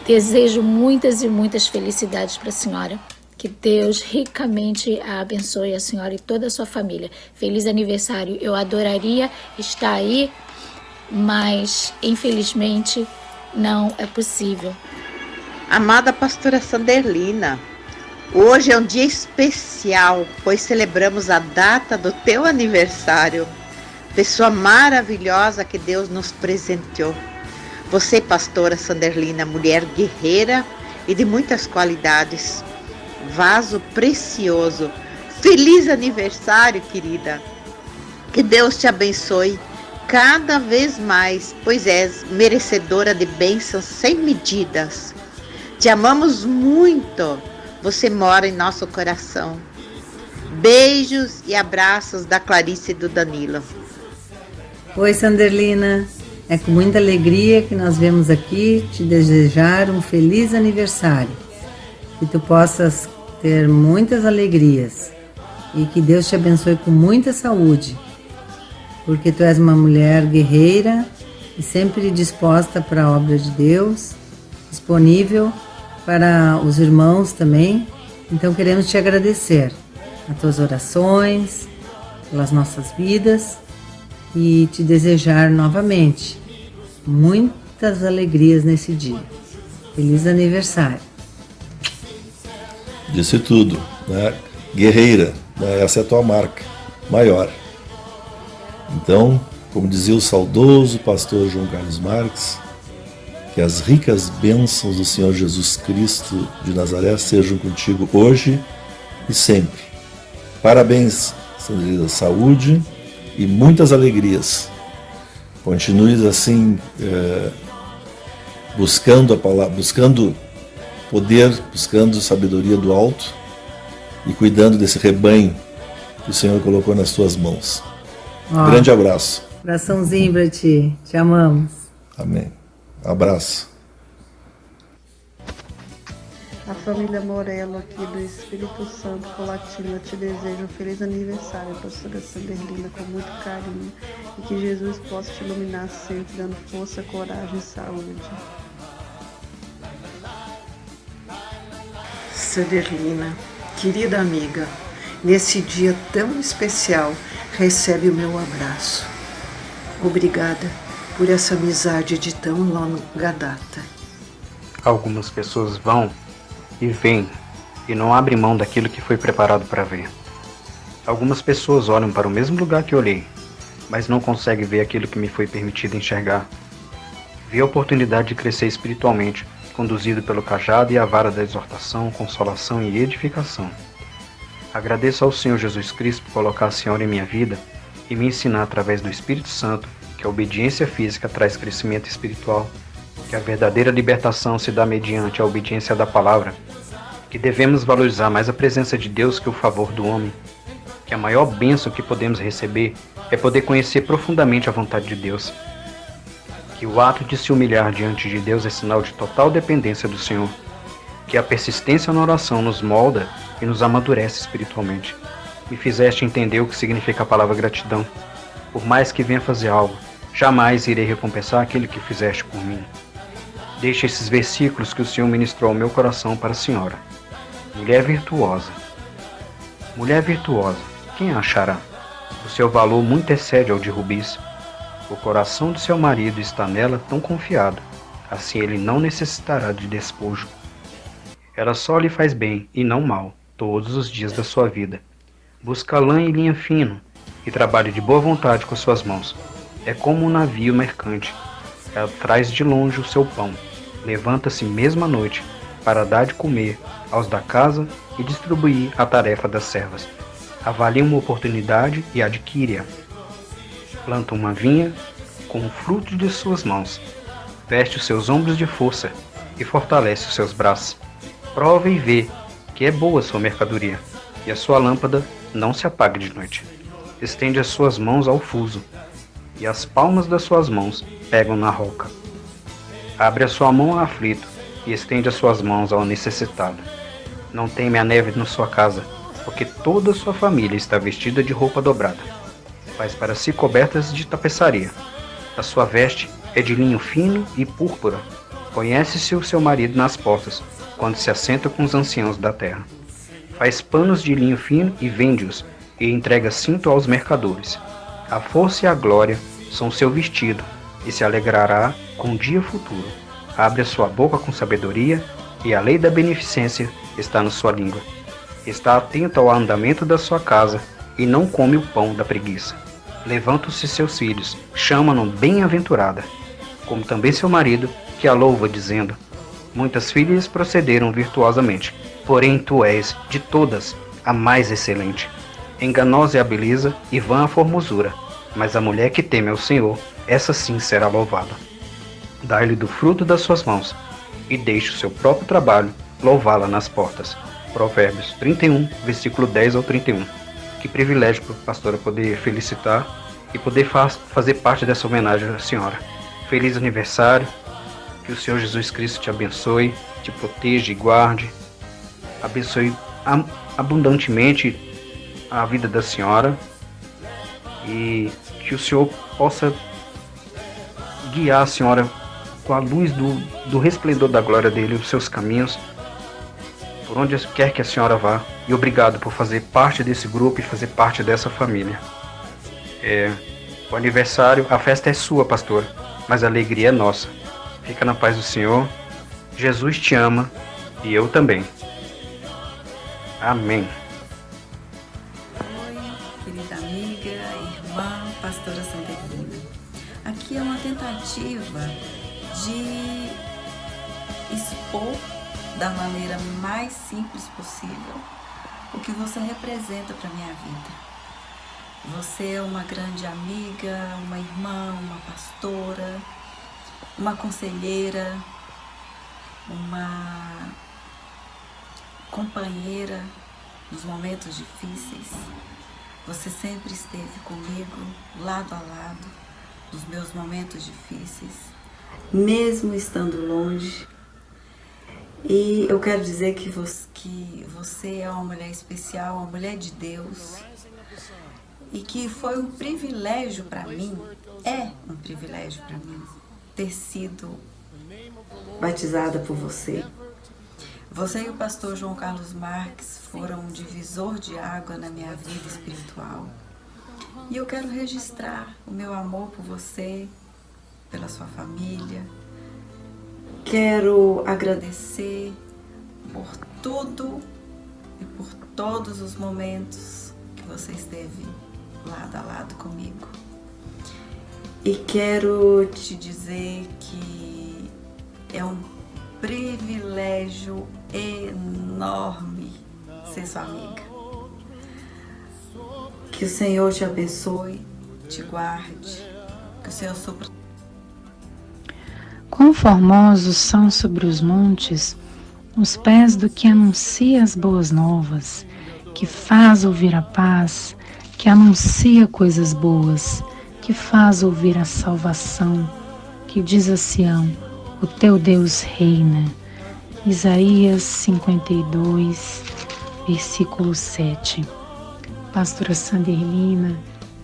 Desejo muitas e muitas felicidades para a senhora. Que Deus ricamente a abençoe, a senhora e toda a sua família. Feliz aniversário. Eu adoraria estar aí, mas infelizmente não é possível. Amada pastora Sanderlina, hoje é um dia especial, pois celebramos a data do teu aniversário. Pessoa maravilhosa que Deus nos presenteou. Você, pastora Sanderlina, mulher guerreira e de muitas qualidades. Vaso precioso. Feliz aniversário, querida. Que Deus te abençoe cada vez mais, pois és merecedora de bênçãos sem medidas. Te amamos muito. Você mora em nosso coração. Beijos e abraços da Clarice e do Danilo. Oi, Sanderlina. É com muita alegria que nós viemos aqui te desejar um feliz aniversário. Que tu possas ter muitas alegrias e que Deus te abençoe com muita saúde, porque tu és uma mulher guerreira e sempre disposta para a obra de Deus, disponível para os irmãos também. Então queremos te agradecer as tuas orações, pelas nossas vidas e te desejar novamente muitas alegrias nesse dia. Feliz aniversário. Disse tudo, né? Guerreira, né? Essa é a tua marca maior. Então, como dizia o saudoso pastor João Carlos Marques, que as ricas bênçãos do Senhor Jesus Cristo de Nazaré sejam contigo hoje e sempre. Parabéns, Sanderlina, saúde e muitas alegrias. Continues assim, buscando a palavra, buscando poder, buscando sabedoria do alto e cuidando desse rebanho que o Senhor colocou nas tuas mãos. Grande abraço. Abraçãozinho pra ti. Te amamos. Amém. Abraço. A família Morello aqui do Espírito Santo Colatina te deseja um feliz aniversário, pastora Sanderlina, com muito carinho, e que Jesus possa te iluminar sempre, dando força, coragem e saúde. Sanderlina, querida amiga, nesse dia tão especial, recebe o meu abraço. Obrigada por essa amizade de tão longa data. Algumas pessoas vão e vêm e não abrem mão daquilo que foi preparado para ver. Algumas pessoas olham para o mesmo lugar que olhei, mas não conseguem ver aquilo que me foi permitido enxergar. Vi a oportunidade de crescer espiritualmente, conduzido pelo cajado e a vara da exortação, consolação e edificação. Agradeço ao Senhor Jesus Cristo por colocar a Senhora em minha vida e me ensinar através do Espírito Santo que a obediência física traz crescimento espiritual, que a verdadeira libertação se dá mediante a obediência da palavra, que devemos valorizar mais a presença de Deus que o favor do homem, que a maior bênção que podemos receber é poder conhecer profundamente a vontade de Deus, que o ato de se humilhar diante de Deus é sinal de total dependência do Senhor, que a persistência na oração nos molda e nos amadurece espiritualmente. Me fizeste entender o que significa a palavra gratidão. Por mais que venha fazer algo, jamais irei recompensar aquilo que fizeste por mim. Deixe esses versículos que o Senhor ministrou ao meu coração para a senhora. Mulher virtuosa. Mulher virtuosa, quem a achará? O seu valor muito excede ao de rubis. O coração de seu marido está nela tão confiado, assim ele não necessitará de despojo. Ela só lhe faz bem e não mal, todos os dias da sua vida. Busca lã e linha fino, e trabalha de boa vontade com suas mãos. É como um navio mercante. Ela traz de longe o seu pão, levanta-se mesmo à noite, para dar de comer aos da casa e distribuir a tarefa das servas. Avalia uma oportunidade e adquire-a. Planta uma vinha com o fruto de suas mãos. Veste os seus ombros de força e fortalece os seus braços. Prova e vê que é boa sua mercadoria, e a sua lâmpada não se apaga de noite. Estende as suas mãos ao fuso, e as palmas das suas mãos pegam na roca. Abre a sua mão ao aflito, e estende as suas mãos ao necessitado. Não teme a neve na sua casa, porque toda a sua família está vestida de roupa dobrada. Faz para si cobertas de tapeçaria. A sua veste é de linho fino e púrpura. Conhece-se o seu marido nas portas, quando se assenta com os anciãos da terra. Faz panos de linho fino e vende-os, e entrega cinto aos mercadores. A força e a glória são seu vestido, e se alegrará com o dia futuro. Abre a sua boca com sabedoria, e a lei da beneficência está na sua língua. Está atento ao andamento da sua casa, e não come o pão da preguiça. Levantam-se seus filhos, chamam-no bem-aventurada, como também seu marido, que a louva, dizendo: muitas filhas procederam virtuosamente, porém tu és, de todas, a mais excelente. Enganosa é a beleza e vã a formosura, mas a mulher que teme ao Senhor, essa sim será louvada. Dai-lhe do fruto das suas mãos, e deixe o seu próprio trabalho louvá-la nas portas. Provérbios 31, versículo 10 ao 31. Que privilégio para a pastora poder felicitar e poder fazer parte dessa homenagem à senhora. Feliz aniversário, que o Senhor Jesus Cristo te abençoe, te proteja e guarde, abençoe abundantemente a vida da senhora e que o Senhor possa guiar a senhora com a luz do resplendor da glória dele, os seus caminhos, por onde quer que a senhora vá. E obrigado por fazer parte desse grupo e fazer parte dessa família. O aniversário, a festa é sua, pastor, mas a alegria é nossa. Fica na paz do Senhor. Jesus te ama e eu também. Amém. Oi, querida amiga, irmã, pastora Sanderlina. Aqui é uma tentativa de expor da maneira mais simples possível o que você representa para minha vida. Você é uma grande amiga, uma irmã, uma pastora, uma conselheira, uma companheira nos momentos difíceis. Você sempre esteve comigo, lado a lado, nos meus momentos difíceis, mesmo estando longe. E eu quero dizer que você é uma mulher especial, uma mulher de Deus, e que foi um privilégio para mim, é um privilégio para mim, ter sido batizada por você. Você e o pastor João Carlos Marques foram um divisor de água na minha vida espiritual. E eu quero registrar o meu amor por você, pela sua família. Quero agradecer por tudo e por todos os momentos que você esteve lado a lado comigo. E quero te dizer que é um privilégio enorme ser sua amiga. Que o Senhor te abençoe, te guarde, que o Senhor supra. Quão formosos são sobre os montes os pés do que anuncia as boas novas, que faz ouvir a paz, que anuncia coisas boas, que faz ouvir a salvação, que diz a Sião: o teu Deus reina. Isaías 52, versículo 7. Pastora Sanderlina,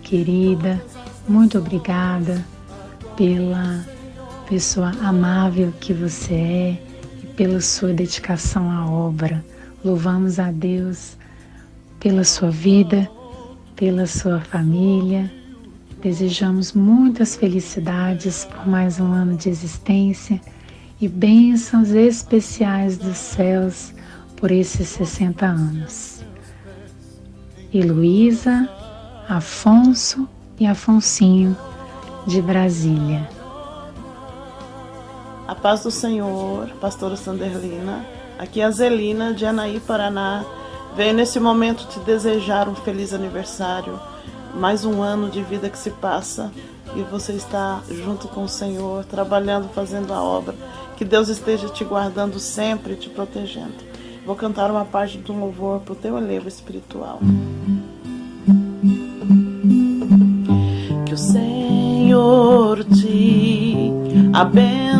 querida, muito obrigada pela pessoa amável que você é e pela sua dedicação à obra. Louvamos a Deus pela sua vida, pela sua família. Desejamos muitas felicidades por mais um ano de existência e bênçãos especiais dos céus por esses 60 anos. Heloísa, Afonso e Afonsinho, de Brasília. A paz do Senhor, pastora Sanderlina. Aqui é a Zelina, de Anaí, Paraná. Venho nesse momento te desejar um feliz aniversário. Mais um ano de vida que se passa e você está junto com o Senhor, trabalhando, fazendo a obra. Que Deus esteja te guardando sempre, te protegendo. Vou cantar uma parte de um louvor para o teu elevo espiritual. Que o Senhor te abençoe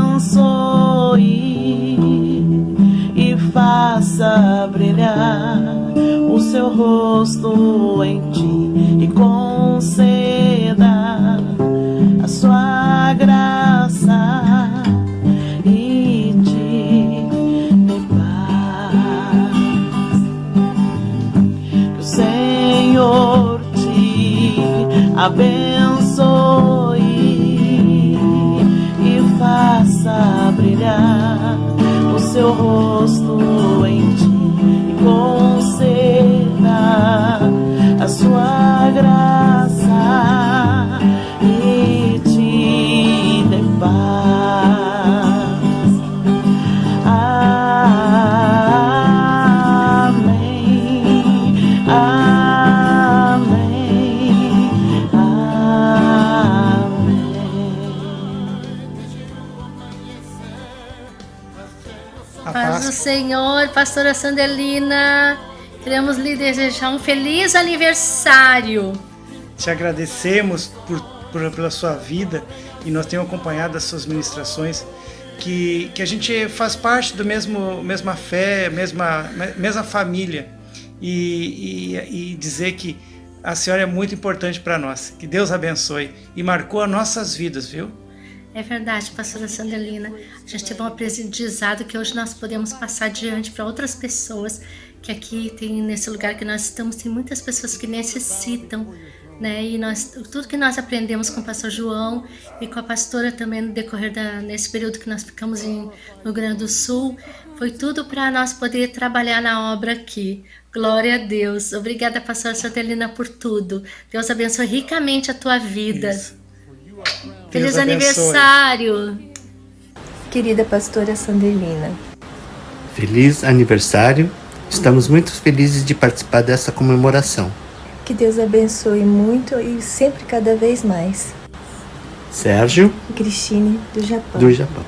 e faça brilhar o seu rosto em ti e conceda a sua graça e abençoe e faça brilhar o seu rosto em ti e conceda a sua graça e te dê paz. Amém, amém, Paz do Senhor, pastora Sandelina, queremos lhe desejar um feliz aniversário. Te agradecemos pela sua vida e nós temos acompanhado as suas ministrações, que a gente faz parte do mesma fé, mesma família, e dizer que a senhora é muito importante para nós. Que Deus abençoe e marcou as nossas vidas, viu? É verdade, pastora Sandelina. A gente teve um aprendizado que hoje nós podemos passar adiante para outras pessoas, que aqui tem, nesse lugar que nós estamos, tem muitas pessoas que necessitam, né? E tudo que nós aprendemos com o pastor João e com a pastora também no decorrer nesse período que nós ficamos no Rio Grande do Sul, foi tudo para nós poder trabalhar na obra aqui. Glória a Deus. Obrigada, pastora Sandelina, por tudo. Deus abençoe ricamente a tua vida. Isso. Feliz aniversário! Querida pastora Sandelina, Feliz aniversário! Estamos muito felizes de participar dessa comemoração. que Deus abençoe muito e sempre cada vez mais. Sérgio, Cristine, do Japão. do Japão.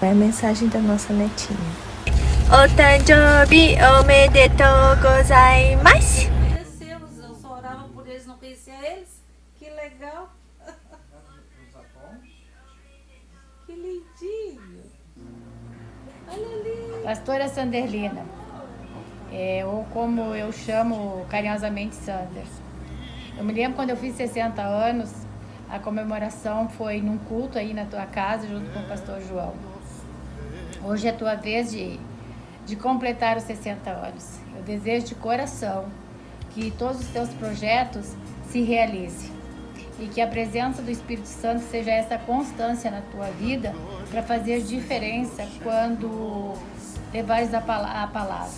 É a mensagem da nossa netinha. Otanjobi omedetou gozaimasu. Eu só orava por eles, não conhecia eles. Que legal. Que lindinho. Olha ali. Pastora Sanderlina, ou como eu chamo carinhosamente Sander. Eu me lembro quando eu fiz 60 anos, a comemoração foi num culto aí na tua casa, junto com o pastor João. Hoje é a tua vez de completar os 60 anos. Eu desejo de coração que todos os teus projetos se realizem e que a presença do Espírito Santo seja essa constância na tua vida para fazer diferença quando levares a palavra.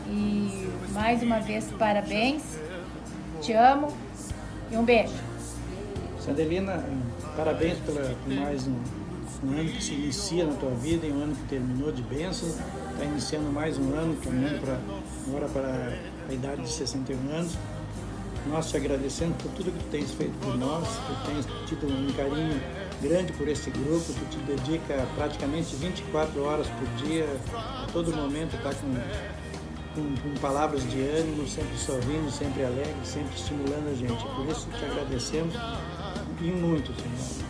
E mais uma vez, parabéns, te amo e um beijo. Sandelina, parabéns por mais um ano que se inicia na tua vida e um ano que terminou de bênção. Está iniciando mais um ano, caminhando agora para a idade de 61 anos. Nós te agradecemos por tudo que tu tens feito por nós, tu tens tido um carinho grande por esse grupo, tu te dedica praticamente 24 horas por dia, a todo momento está com palavras de ânimo, sempre sorrindo, sempre alegre, sempre estimulando a gente. Por isso te agradecemos e muito, Senhor.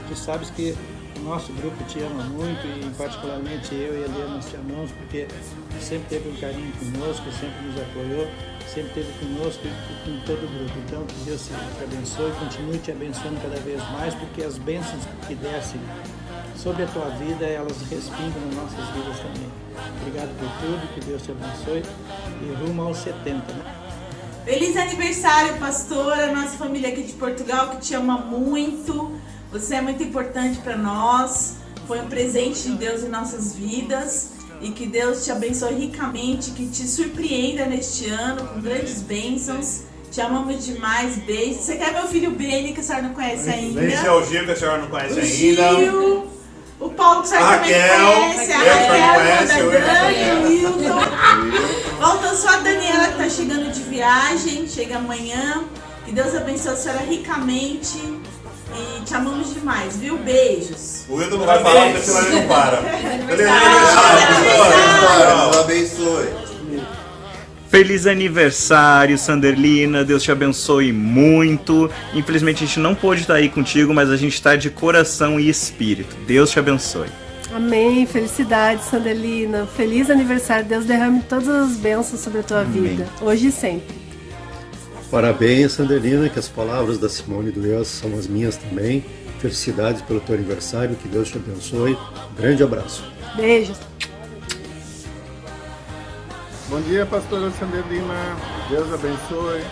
Tu sabes que o nosso grupo te ama muito e particularmente eu e a Helena nós te amamos porque sempre teve um carinho conosco, sempre nos apoiou, sempre esteve conosco e com todo o grupo. Então que Deus te abençoe, continue te abençoando cada vez mais, porque as bênçãos que descem sobre a tua vida, elas respingam nas nossas vidas também. Obrigado por tudo, que Deus te abençoe e rumo aos 70. Né? Feliz aniversário, pastora, nossa família aqui de Portugal que te ama muito. Você é muito importante para nós. Foi um presente de Deus em nossas vidas. E que Deus te abençoe ricamente, que te surpreenda neste ano com grandes bênçãos. Te amamos demais, beijo. Você quer meu filho Beni, que a senhora não conhece ainda? Esse é o Gil, que a senhora não conhece ainda. Gil, o Paulo, que a senhora também conhece. A Raquel, a Dani, o Hilton. Falta só a Daniela, que está chegando de viagem. Chega amanhã. Que Deus abençoe a senhora ricamente. E te amamos demais, viu? Beijos. O Hilton não vai falar porque senão ele não para. Feliz aniversário, abençoe. Feliz aniversário, Sanderlina. Deus te abençoe muito. Infelizmente a gente não pôde estar aí contigo, mas a gente está de coração e espírito. Deus te abençoe. Amém. Felicidade, Sandelina. Feliz aniversário. Deus derrame todas as bênçãos sobre a tua vida, hoje e sempre. Parabéns, Sandelina, que as palavras da Simone do Deus são as minhas também. Felicidades pelo teu aniversário, que Deus te abençoe. Um grande abraço. Beijos. Bom dia, pastora Sandelina. Deus abençoe.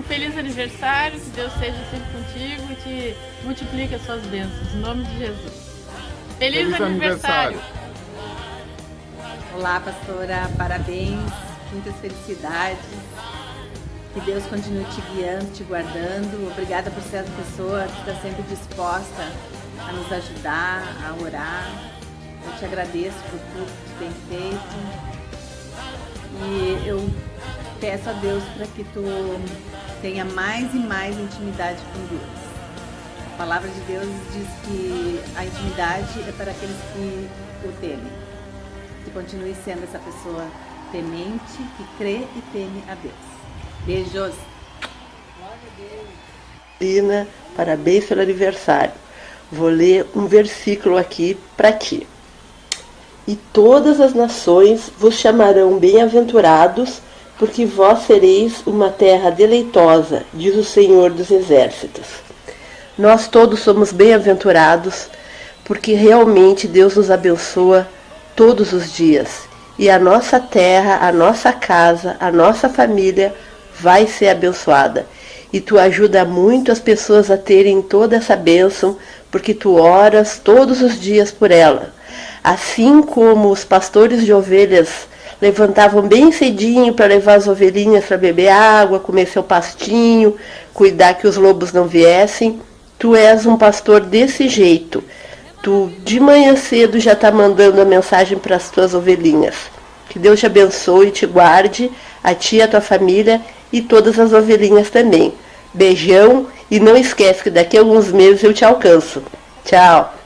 Um feliz aniversário, que Deus seja sempre contigo e te multiplique as suas bênçãos. Em nome de Jesus. Feliz aniversário! Olá, pastora, parabéns, muitas felicidades. Que Deus continue te guiando, te guardando. Obrigada por ser essa pessoa que está sempre disposta a nos ajudar, a orar. Eu te agradeço por tudo que tu tem feito. E eu peço a Deus para que tu tenha mais e mais intimidade com Deus. A palavra de Deus diz que a intimidade é para aqueles que o temem. Que continue sendo essa pessoa temente, que crê e teme a Deus. Beijos. Lina, parabéns pelo aniversário. Vou ler um versículo aqui para ti. E todas as nações vos chamarão bem-aventurados, porque vós sereis uma terra deleitosa, diz o Senhor dos Exércitos. Nós todos somos bem-aventurados, porque realmente Deus nos abençoa todos os dias. E a nossa terra, a nossa casa, a nossa família vai ser abençoada. E tu ajuda muito as pessoas a terem toda essa bênção, porque tu oras todos os dias por ela. Assim como os pastores de ovelhas levantavam bem cedinho para levar as ovelhinhas para beber água, comer seu pastinho, cuidar que os lobos não viessem, tu és um pastor desse jeito. Tu de manhã cedo já está mandando a mensagem para as tuas ovelhinhas. Que Deus te abençoe e te guarde, a ti e a tua família e todas as ovelhinhas também. Beijão e não esquece que daqui a alguns meses eu te alcanço. Tchau.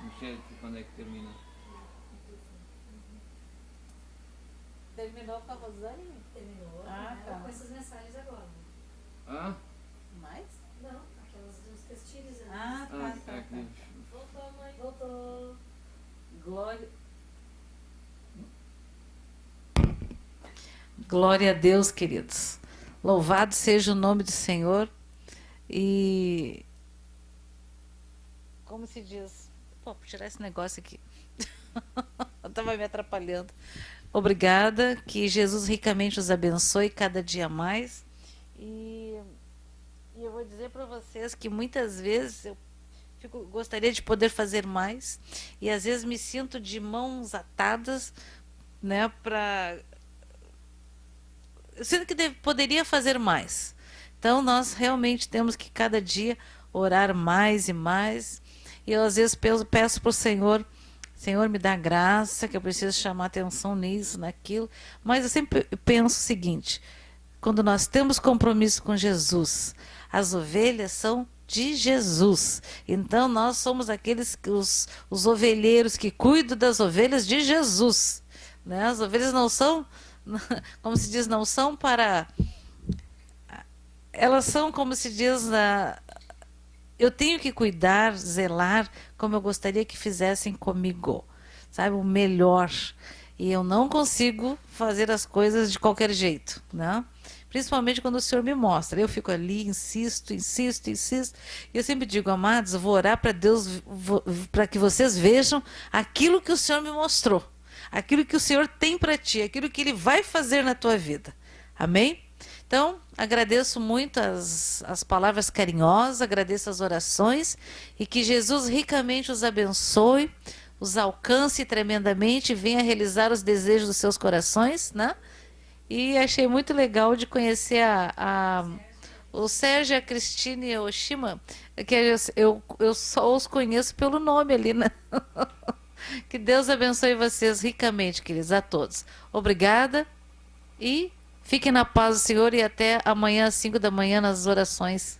Michele, quando é que termina? Terminou com a Rosane? Terminou. Ah, tá. Com essas mensagens agora. Hã? Mais? Não, aquelas dos textilhos. Ah, tá, tá, é que- tá. Voltou, mãe. Voltou. Glória. Glória a Deus, queridos. Louvado seja o nome do Senhor. E como se diz? Pô, vou tirar esse negócio aqui. Estava me atrapalhando. Obrigada, que Jesus ricamente os abençoe cada dia mais. E eu vou dizer para vocês que muitas vezes eu gostaria de poder fazer mais e às vezes me sinto de mãos atadas, né, para eu sinto que poderia fazer mais. Então nós realmente temos que cada dia orar mais e mais. E eu às vezes peço para o Senhor, Senhor, me dá graça, que eu preciso chamar atenção nisso, naquilo. Mas eu sempre penso o seguinte: quando nós temos compromisso com Jesus, as ovelhas são de Jesus. Então nós somos aqueles os ovelheiros que cuidam das ovelhas de Jesus, né? As ovelhas não são, como se diz, não são para, elas são, como se diz, eu tenho que cuidar, zelar, como eu gostaria que fizessem comigo, sabe, o melhor. E eu não consigo fazer as coisas de qualquer jeito, né? Principalmente quando o Senhor me mostra. Eu fico ali, insisto. E eu sempre digo, amados, eu vou orar para Deus, para que vocês vejam aquilo que o Senhor me mostrou. Aquilo que o Senhor tem para ti, aquilo que Ele vai fazer na tua vida. Amém? Então, agradeço muito as palavras carinhosas, agradeço as orações e que Jesus ricamente os abençoe, os alcance tremendamente e venha realizar os desejos dos seus corações, né? E achei muito legal de conhecer o Sérgio e a Cristine Oshima, que eu só os conheço pelo nome ali, né? Que Deus abençoe vocês ricamente, queridos, a todos. Obrigada e fiquem na paz do Senhor e até amanhã às 5 da manhã nas orações.